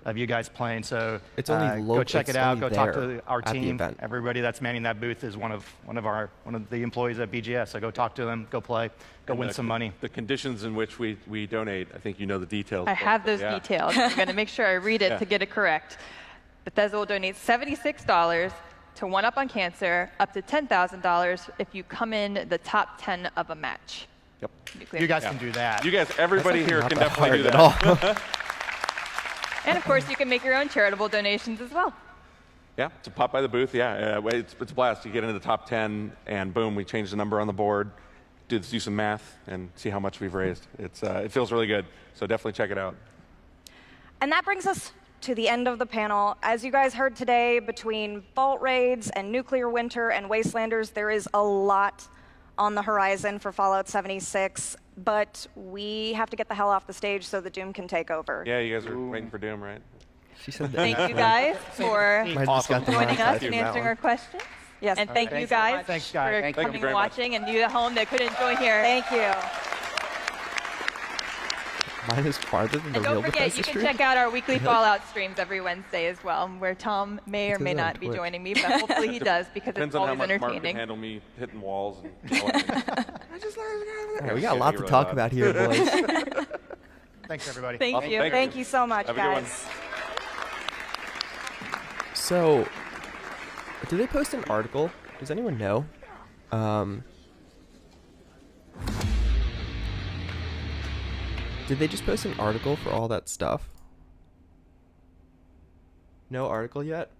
D: of you guys playing. So
A: it's only
D: go check it out. Go talk to our
A: at
D: team. Everybody that's manning that booth is one of the employees at BGS. So go talk to them. Go play. Go win some money.
F: The conditions in which we donate. I think you know the details.
C: I have those details. I'm going to make sure I read it to get it correct. Bethesda will donate $76 to One Up on Cancer, up to $10,000 if you come in the top 10 of a match.
F: Yep.
D: You guys can do that.
F: You guys, everybody here can definitely do that.
C: And of course, you can make your own charitable donations as well.
F: Yeah, to pop by the booth, it's a blast. You get into the top 10, and boom, we change the number on the board, do some math, and see how much we've raised. It feels really good, so definitely check it out.
B: And that brings us to the end of the panel. As you guys heard today, between Vault Raids and Nuclear Winter and Wastelanders, there is a lot on the horizon for Fallout 76, but we have to get the hell off the stage so that Doom can take over.
F: Yeah, you guys are waiting for Doom, right?
A: She said that.
C: Thank you guys for joining us and answering our questions.
B: Yes,
C: and thank you guys
D: Thanks,
C: for
D: guys.
C: coming and watching, and you at home that couldn't join here.
B: Thank you.
A: Mine is farther than the
C: And
A: real
C: don't forget,
A: Bethesda
C: you can
A: stream.
C: check out our weekly Fallout streams every Wednesday as well, where Tom may or may
A: on
C: not be
A: Twitch.
C: joining me, but hopefully he does because
F: Depends
C: it's
F: on how
C: always
F: much Mark can
C: entertaining.
F: handle me hitting walls. And
A: All right, we got a lot to talk about here, boys.
D: Thanks, everybody.
C: Thank
F: Awesome.
C: you.
F: Thank
B: Thank you so much,
F: Have a good one.
B: guys.
A: So, did they post an article? Does anyone know? Did they just post an article for all that stuff? No article yet?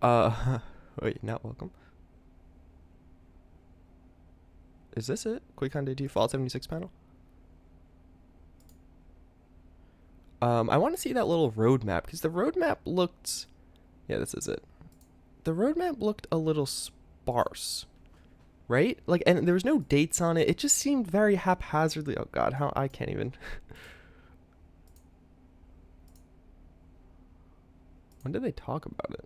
A: Wait, not welcome. Is this it? QuakeCon Day 2 Fallout 76 panel? I want to see that little roadmap, because the roadmap looked... Yeah, this is it. The roadmap looked a little sparse. Right? Like, and there was no dates on it. It just seemed very haphazardly. Oh god, how I can't even... When did they talk about it?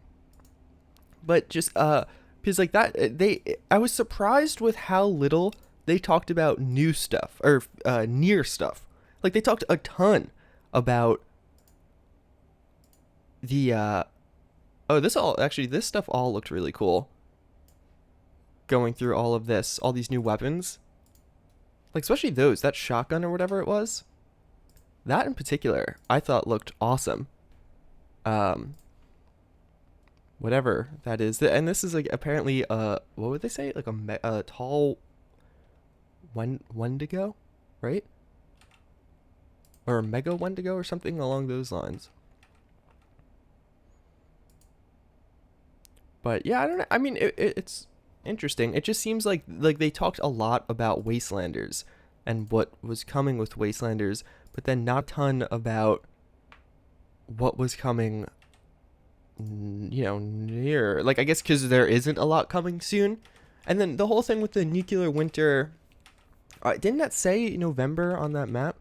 A: But just, because like that, I was surprised with how little they talked about new stuff, or, near stuff. Like, they talked a ton about the, oh, this stuff all looked really cool. Going through all of this, all these new weapons. Like, especially those, that shotgun or whatever it was. That in particular, I thought looked awesome. Whatever that is. And this is, like, apparently, what would they say? Like a tall Wendigo, right? Or a mega Wendigo or something along those lines. But yeah, I don't know. I mean, it's interesting. It just seems like they talked a lot about Wastelanders and what was coming with Wastelanders, but then not a ton about what was coming, you know, near. Like, I guess because there isn't a lot coming soon. And then the whole thing with the nuclear winter, didn't that say November on that map?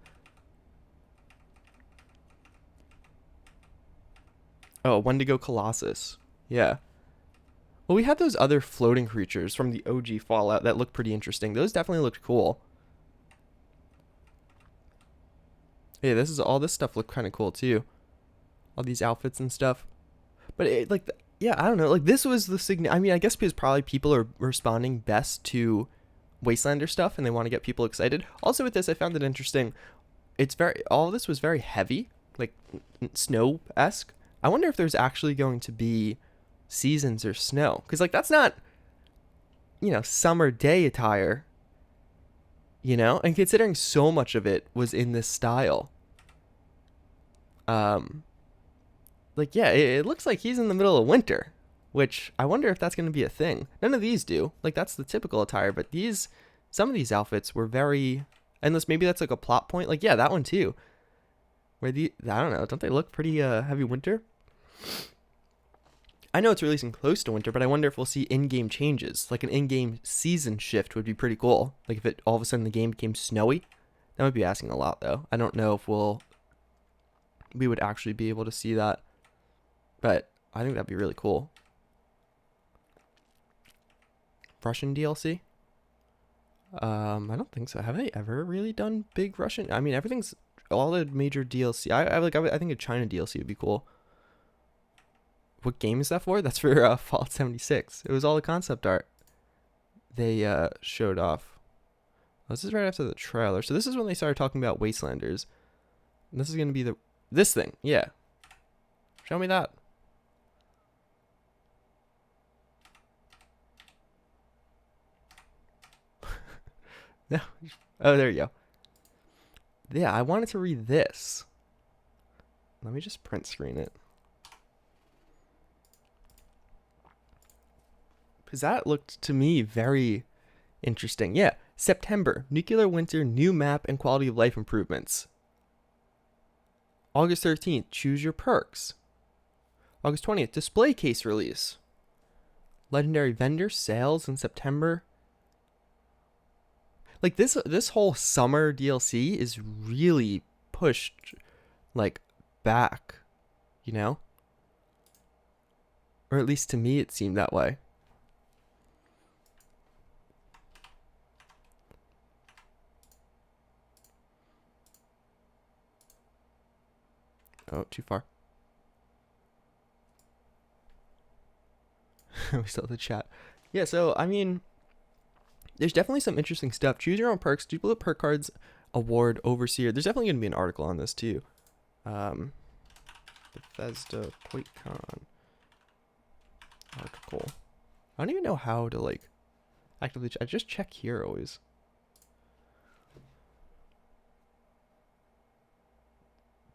A: Oh, Wendigo Colossus. Yeah. Well, we had those other floating creatures from the OG Fallout that looked pretty interesting. Those definitely looked cool. Yeah, all this stuff looked kind of cool too. All these outfits and stuff. But it, like, yeah, I don't know. Like, this was the I mean, I guess because probably people are responding best to Wastelander stuff and they want to get people excited. Also with this, I found it interesting. All of this was very heavy, like snow-esque. I wonder if there's actually going to be seasons or snow, because like that's not, summer day attire, and considering so much of it was in this style, like, yeah, it looks like he's in the middle of winter, which I wonder if that's going to be a thing. None of these do. Like, that's the typical attire, but some of these outfits were very, unless maybe that's like a plot point, like, yeah, that one too, where I don't know, don't they look pretty heavy winter? I know it's releasing close to winter, but I wonder if we'll see in-game changes. Like an in-game season shift would be pretty cool. Like if all of a sudden the game became snowy. That might be asking a lot, though. I don't know if we would actually be able to see that. But I think that'd be really cool. Russian DLC? I don't think so. Have they ever really done big Russian? I mean, all the major DLC. I think a China DLC would be cool. What game is that for? That's for Fallout 76. It was all the concept art they showed off. This is right after the trailer. So this is when they started talking about Wastelanders. And this is going to be this thing. Yeah. Show me that. No. Oh, there you go. Yeah, I wanted to read this. Let me just print screen it. Because that looked to me very interesting. Yeah, September, nuclear winter, new map and quality of life improvements. August 13th, choose your perks. August 20th, display case release. Legendary vendor sales in September. Like this whole summer DLC is really pushed like back, or at least to me it seemed that way. Oh, too far. We still have the chat. Yeah, so, I mean, there's definitely some interesting stuff. Choose your own perks. Duplicate perk cards award overseer. There's definitely going to be an article on this, too. Bethesda, Quakecon, article. I don't even know how to like actively. I just check here always.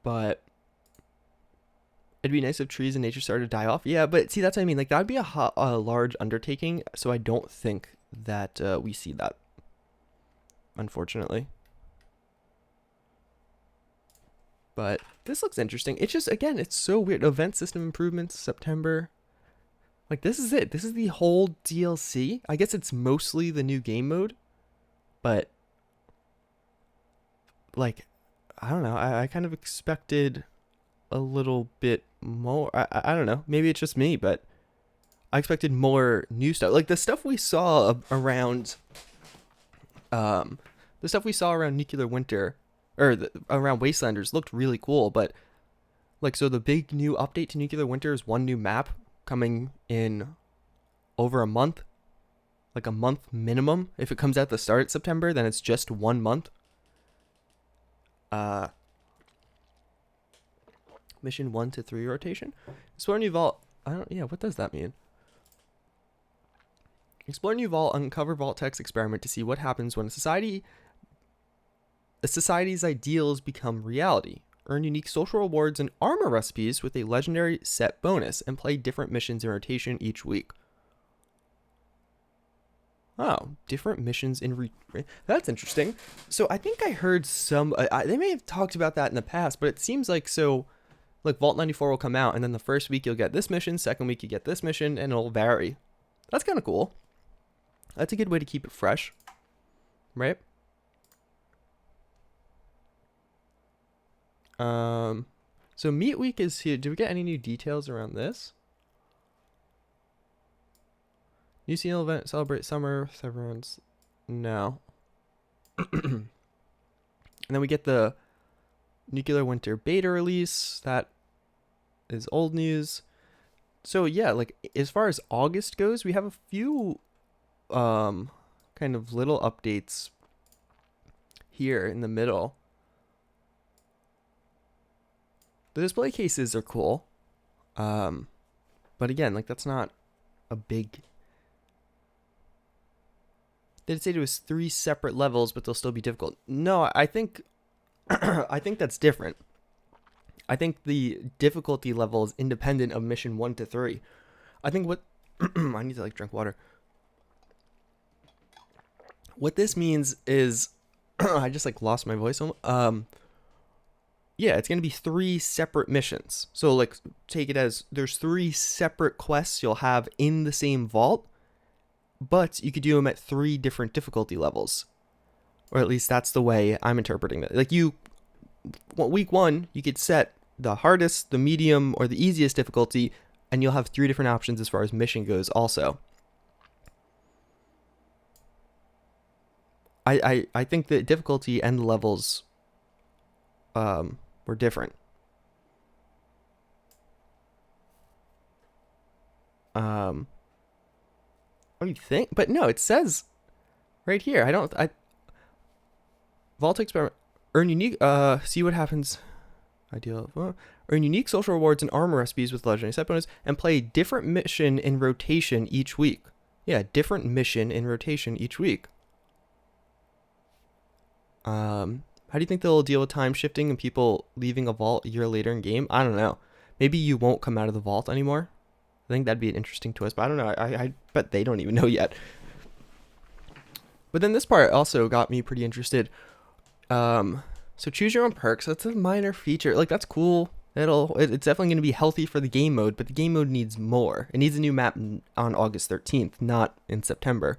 A: But it'd be nice if trees and nature started to die off. Yeah, but see, that's what I mean. Like, that would be a large undertaking. So I don't think that we see that, unfortunately. But this looks interesting. It's just, again, it's so weird. Event system improvements, September. Like, this is it. This is the whole DLC. I guess it's mostly the new game mode. But, like, I don't know. I kind of expected a little bit more. I don't know. Maybe it's just me, but I expected more new stuff. Like, the stuff we saw around... the stuff we saw around Nuclear Winter... or around Wastelanders looked really cool, but like, so the big new update to Nuclear Winter is one new map coming in over a month, like a month minimum. If it comes out the start of September, then it's just 1 month. Mission 1 to 3 rotation. Explore new vault. What does that mean? Explore new vault, uncover vault text experiment to see what happens when a society's ideals become reality. Earn unique social rewards and armor recipes with a legendary set bonus, and play different missions in rotation each week. Oh, different missions in that's interesting. So I think I heard some... they may have talked about that in the past, but it seems like like Vault 94 will come out, and then the first week you'll get this mission, second week you get this mission, and it'll vary. That's kind of cool. That's a good way to keep it fresh, right? So Meat Week is here. Do we get any new details around this? New seasonal event, celebrate summer, severance. No. And then we get the Nuclear Winter beta release. That is old news. So yeah, like, as far as August goes, we have a few kind of little updates here in the middle. The display cases are cool. But again, like, that's not a big... They did say it was 3 separate levels, but they'll still be difficult. No, I think I think that's different. I think the difficulty level is independent of mission 1 to 3. I think what I need to like drink water. What this means is I just like lost my voice. Yeah, it's going to be 3 separate missions. So like, take it as there's 3 separate quests you'll have in the same vault, but you could do them at 3 different difficulty levels. Or at least that's the way I'm interpreting it. Like, week 1, you could set the hardest, the medium, or the easiest difficulty, and you'll have 3 different options as far as mission goes also. I think the difficulty and the levels were different. Oh, you think? But no, it says right here. Vault experiment. Earn unique. See what happens. Ideal. Earn unique social rewards and armor recipes with legendary set bonus, and play a different mission in rotation each week. Yeah, different mission in rotation each week. How do you think they'll deal with time shifting and people leaving a vault a year later in game? I don't know. Maybe you won't come out of the vault anymore. I think that'd be an interesting twist, but I don't know. I bet they don't even know yet. But then this part also got me pretty interested. So choose your own perks. That's a minor feature. Like, that's cool. It's definitely going to be healthy for the game mode, but the game mode needs more. It needs a new map on August 13th, not in September.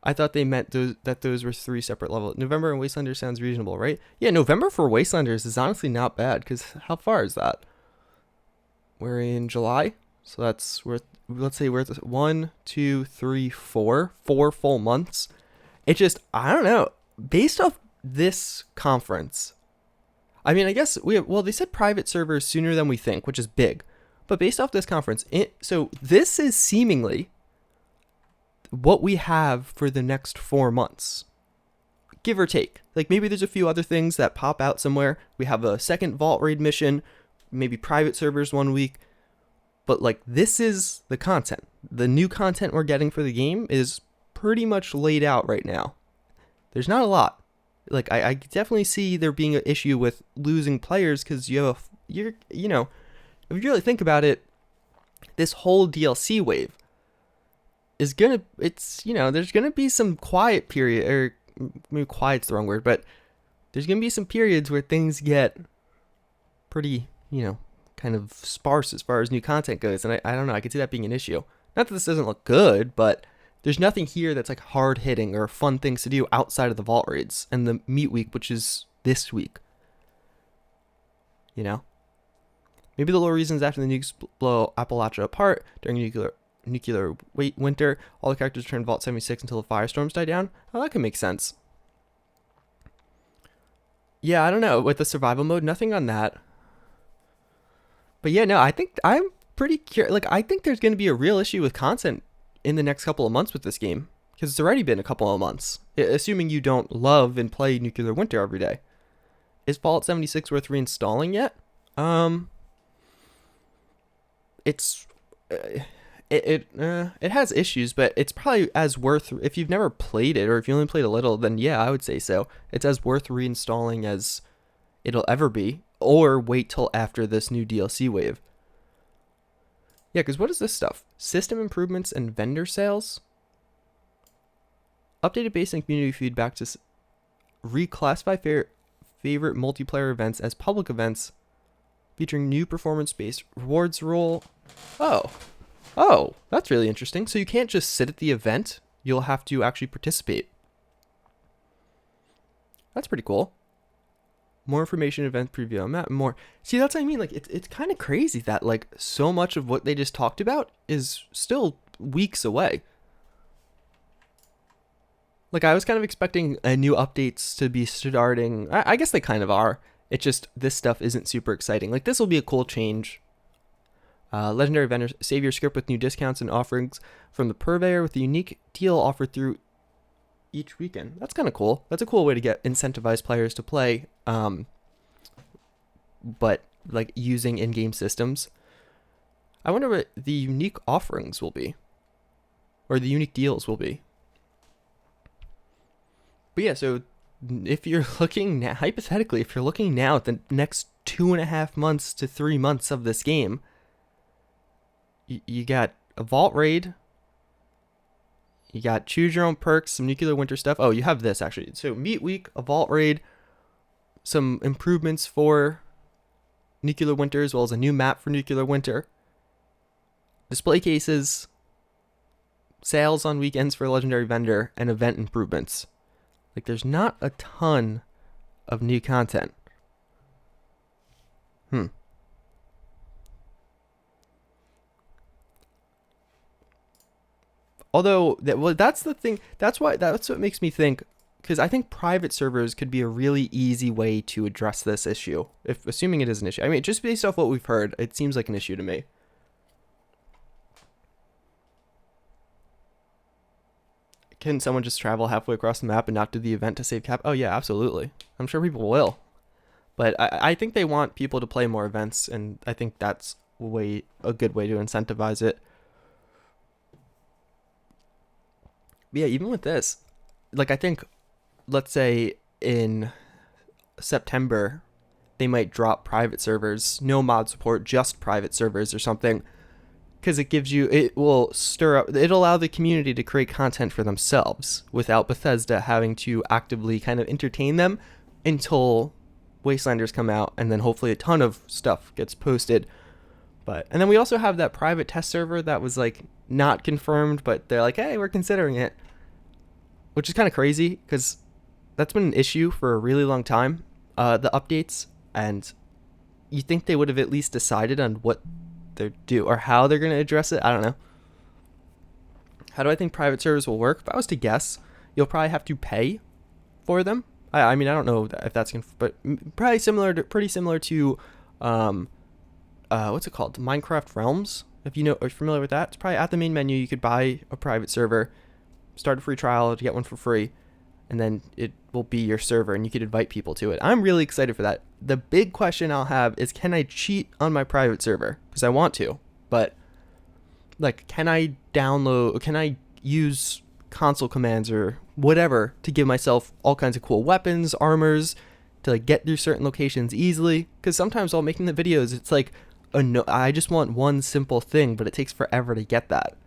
A: I thought they meant that those were 3 separate levels. November and Wastelanders sounds reasonable, right? Yeah, November for Wastelanders is honestly not bad, because how far is that? We're in July, so that's let's say we're at 1, 2, 3, 4 full months. It just, I don't know. Based off this conference, I mean, I guess they said private servers sooner than we think, which is big. But based off this conference, so this is seemingly what we have for the next 4 months, give or take. Like, maybe there's a few other things that pop out somewhere. We have a second Vault Raid mission, maybe private servers 1 week. But like, this is the content. The new content we're getting for the game is pretty much laid out right now. There's not a lot. Like, I definitely see there being an issue with losing players because you have if you really think about it, this whole DLC wave is there's gonna be some quiet period, or maybe quiet's the wrong word, but there's gonna be some periods where things get pretty, kind of sparse as far as new content goes, and I don't know, I could see that being an issue. Not that this doesn't look good, but there's nothing here that's like hard hitting or fun things to do outside of the vault raids and the meat week, which is this week. Maybe the low reasons after the nukes blow Appalachia apart during nuclear winter, all the characters return Vault 76 until the firestorms die down. Oh, that could make sense. Yeah, I don't know. With the survival mode, nothing on that. But yeah, no, I think I'm pretty curious. Like, I think there's going to be a real issue with content in the next couple of months with this game, because it's already been a couple of months. Assuming you don't love and play Nuclear Winter every day. Is Fallout 76 worth reinstalling yet? It has issues, but it's probably as worth, if you've never played it or if you only played a little, then yeah, I would say so. It's as worth reinstalling as it'll ever be, or wait till after this new DLC wave. Yeah, because what is this stuff? System improvements and vendor sales? Updated base and community feedback to reclassify favorite multiplayer events as public events featuring new performance-based rewards role. Oh, that's really interesting. So you can't just sit at the event. You'll have to actually participate. That's pretty cool. More information, event preview on map, more. See, that's what I mean. Like, it's kind of crazy that, like, so much of what they just talked about is still weeks away. Like, I was kind of expecting new updates to be starting. I guess they kind of are. It's just this stuff isn't super exciting. Like, this will be a cool change. Legendary vendors save your script with new discounts and offerings from the purveyor with a unique deal offered through each weekend. That's kind of cool. That's a cool way to get incentivized players to play, but like using in-game systems. I wonder what the unique offerings will be, or the unique deals will be. But yeah, so if you're looking now, hypothetically, if you're looking now at the next 2.5 months to 3 months of this game, you got a vault raid, you got choose your own perks, some nuclear winter stuff. Oh, you have this actually. So meat week, a vault raid, some improvements for nuclear winter, as well as a new map for nuclear winter, display cases, sales on weekends for legendary vendor, and event improvements. Like, there's not a ton of new content. Although, that's the thing. That's what makes me think, because I think private servers could be a really easy way to address this issue, assuming it is an issue. I mean, just based off what we've heard, it seems like an issue to me. Can someone just travel halfway across the map and not do the event to save cap? Oh yeah, absolutely. I'm sure people will. But I think they want people to play more events, and I think that's a good way to incentivize it. But yeah, even with this, like, I think, let's say in September, they might drop private servers, no mod support, just private servers or something, because it'll allow the community to create content for themselves without Bethesda having to actively kind of entertain them until Wastelanders come out, and then hopefully a ton of stuff gets posted. And then we also have that private test server that was like not confirmed, but they're like, hey, we're considering it, which is kind of crazy because that's been an issue for a really long time, the updates, and you think they would have at least decided on what they're due or how they're going to address it. I don't know. How do I think private servers will work? If I was to guess, you'll probably have to pay for them. I mean, I don't know if that's but probably pretty similar to what's it called? Minecraft Realms. If you are familiar with that, it's probably at the main menu. You could buy a private server, start a free trial to get one for free, and then it will be your server, and you could invite people to it. I'm really excited for that. The big question I'll have is, can I cheat on my private server? Because I want to. but like, can I use console commands or whatever to give myself all kinds of cool weapons, armors, to like get through certain locations easily? Because sometimes while making the videos, it's like, I just want one simple thing, but it takes forever to get that.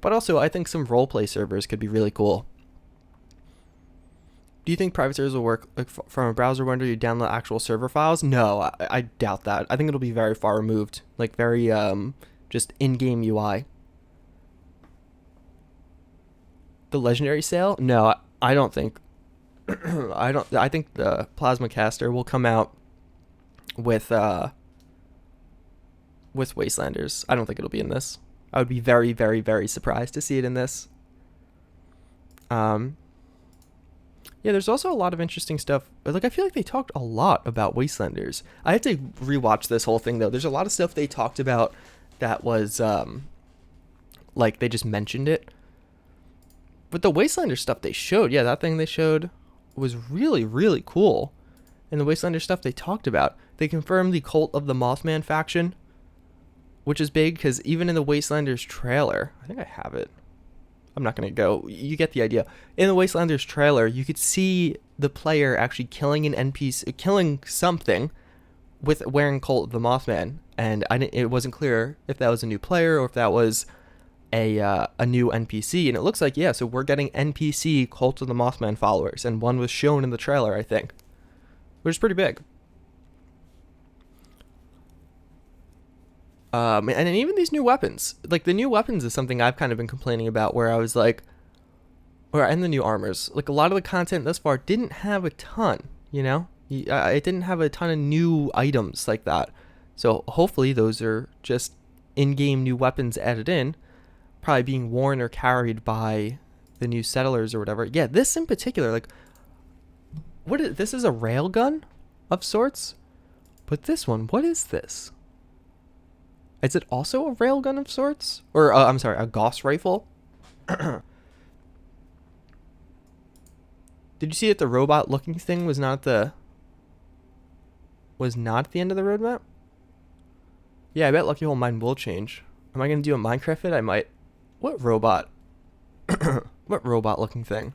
A: But also, I think some roleplay servers could be really cool. Do you think private servers will work like from a browser window? You download actual server files? No, I doubt that. I think it'll be very far removed, like very just in-game UI. The legendary sale? No, I don't think. I think the Plasma Caster will come out with Wastelanders. I don't think it'll be in this. I would be very, very, very surprised to see it in this. Yeah, there's also a lot of interesting stuff. Like, I feel like they talked a lot about Wastelanders. I had to rewatch this whole thing, though. There's a lot of stuff they talked about that was, like, they just mentioned it. But the Wastelanders stuff they showed, yeah, that thing they showed was really, really cool. And the Wastelanders stuff they talked about, they confirmed the Cult of the Mothman faction, which is big because even in the Wastelanders trailer, I think I have it. I'm not going to go. You get the idea. In the Wastelanders trailer, you could see the player actually killing an NPC, killing something with wearing Cult of the Mothman. And it wasn't clear if that was a new player or if that was a new NPC. And it looks like, yeah, so we're getting NPC Cult of the Mothman followers. And one was shown in the trailer, I think, which is pretty big. And even these new weapons, like the new weapons is something I've kind of been complaining about, where I was like, and the new armors, like a lot of the content thus far didn't have a ton, you know, it didn't have a ton of new items like that. So hopefully those are just in-game new weapons added in, probably being worn or carried by the new settlers or whatever. Yeah, this in particular, like, this is a railgun of sorts, but this one, what is this? Is it also a railgun of sorts? Or, I'm sorry, a Gauss rifle? Did you see that the robot-looking thing was not at the end of the roadmap? Yeah, I bet Lucky Hole Mine will change. Am I going to do a Minecraft vid? I might. What robot? What robot-looking thing?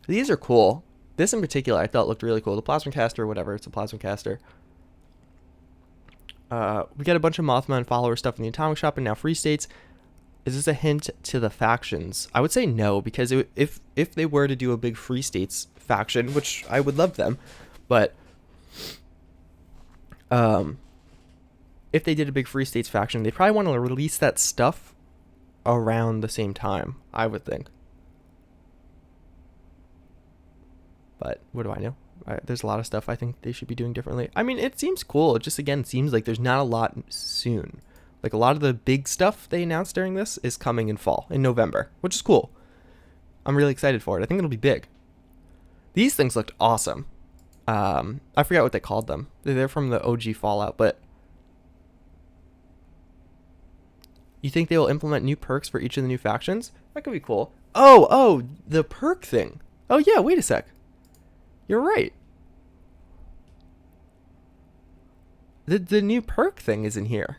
A: These are cool. This in particular I thought looked really cool. The Plasma Caster or whatever. It's a Plasma Caster. We got a bunch of Mothman follower stuff in the Atomic Shop and now Free States. Is this a hint to the factions? I would say no, because if they were to do a big Free States faction, which I would love them, but if they did a big Free States faction, they probably want to release that stuff around the same time, I would think. But what do I know? There's a lot of stuff I think they should be doing differently. I mean, it seems cool. It just, again, seems like there's not a lot soon. Like, a lot of the big stuff they announced during this is coming in fall, in November, which is cool. I'm really excited for it. I think it'll be big. These things looked awesome. I forgot what they called them. They're from the OG Fallout, but you think they will implement new perks for each of the new factions? That could be cool. Oh, the perk thing. Oh, yeah, wait a sec. You're right. The new perk thing is in here.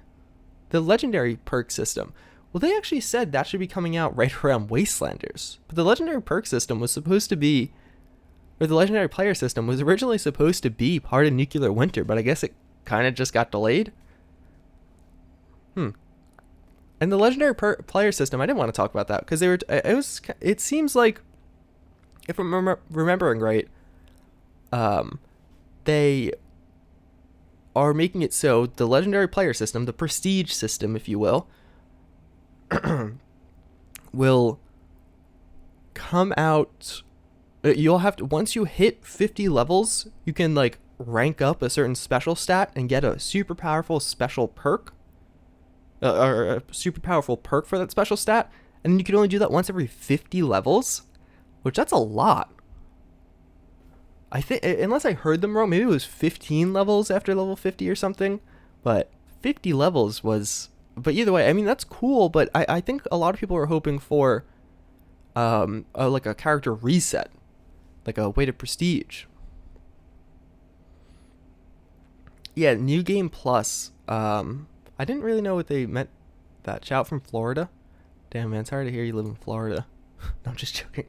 A: The legendary perk system. Well, they actually said that should be coming out right around Wastelanders. But the legendary perk system was supposed to be, or the legendary player system was originally supposed to be part of Nuclear Winter, but I guess it kind of just got delayed. And the legendary player system, I didn't want to talk about that because it seems like, if I'm remembering right, they are making it so the legendary player system, the prestige system, if you will, will come out. You'll have to, once you hit 50 levels, you can like rank up a certain special stat and get a super powerful special perk, or a super powerful perk for that special stat, and you can only do that once every 50 levels, which that's a lot. I think, unless I heard them wrong, maybe it was 15 levels after level 50 or something, but 50 levels was, but either way, I mean, that's cool, but I think a lot of people are hoping for, like a character reset, like a way to prestige. Yeah, New Game Plus. I didn't really know what they meant. That shout from Florida. Damn, man, sorry to hear you live in Florida. No, I'm just joking.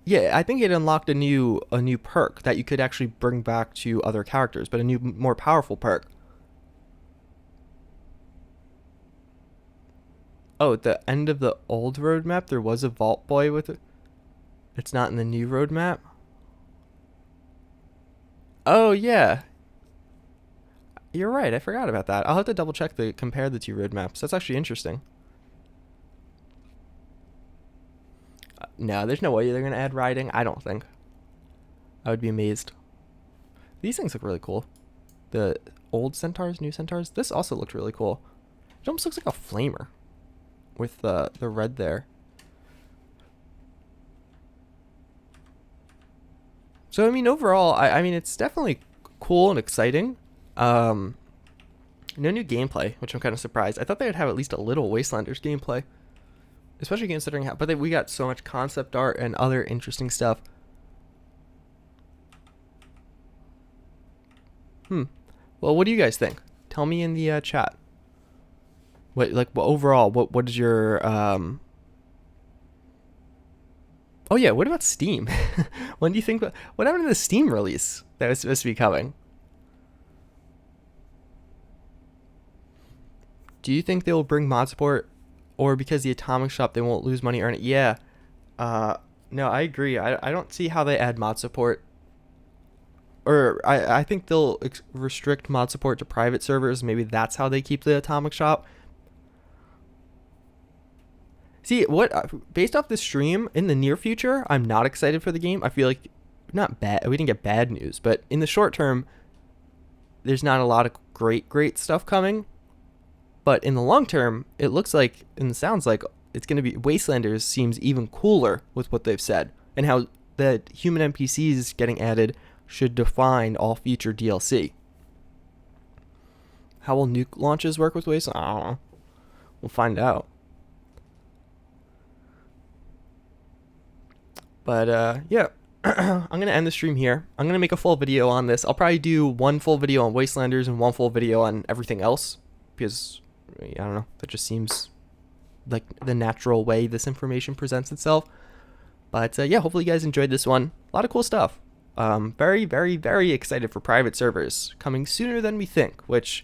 A: Yeah, I think it unlocked a new perk that you could actually bring back to other characters, but a new, more powerful perk. Oh, at the end of the old roadmap, there was a Vault Boy with it. It's not in the new roadmap. Oh yeah, you're right. I forgot about that. I'll have to double check compare the two roadmaps. That's actually interesting. No, there's no way they're gonna add riding. I don't think. I would be amazed. These things look really cool. The old centaurs, new centaurs. This also looked really cool. It almost looks like a flamer with the red there. So I mean, overall, I mean, it's definitely cool and exciting. No new gameplay, which I'm kind of surprised. I thought they would have at least a little Wastelanders gameplay, especially considering how. But we got so much concept art and other interesting stuff. Well, what do you guys think? Tell me in the chat. Overall, what is your Oh yeah, what about Steam? When do you think? What happened to the Steam release that was supposed to be coming? Do you think they will bring mod support, or because the Atomic Shop they won't lose money earn it? Yeah. No, I agree. I don't see how they add mod support. Or I think they'll restrict mod support to private servers. Maybe that's how they keep the Atomic Shop. See, based off this stream, in the near future, I'm not excited for the game. I feel like, not bad, we didn't get bad news, but in the short term, there's not a lot of great stuff coming. But in the long term, it looks like, and sounds like, it's going to be, Wastelanders seems even cooler with what they've said, and how the human NPCs getting added should define all future DLC. How will nuke launches work with Wastelanders? I don't know. We'll find out. But yeah, I'm going to end the stream here. I'm going to make a full video on this. I'll probably do one full video on Wastelanders and one full video on everything else, because, I don't know, that just seems like the natural way this information presents itself. But yeah, hopefully you guys enjoyed this one. A lot of cool stuff. Very, very, very excited for private servers coming sooner than we think, which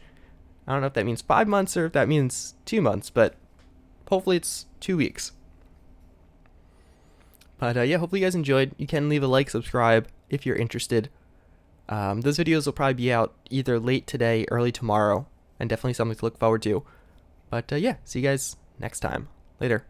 A: I don't know if that means 5 months or if that means 2 months, but hopefully it's 2 weeks. But yeah, hopefully you guys enjoyed. You can leave a like, subscribe if you're interested. Those videos will probably be out either late today, early tomorrow, and definitely something to look forward to. But yeah, see you guys next time. Later.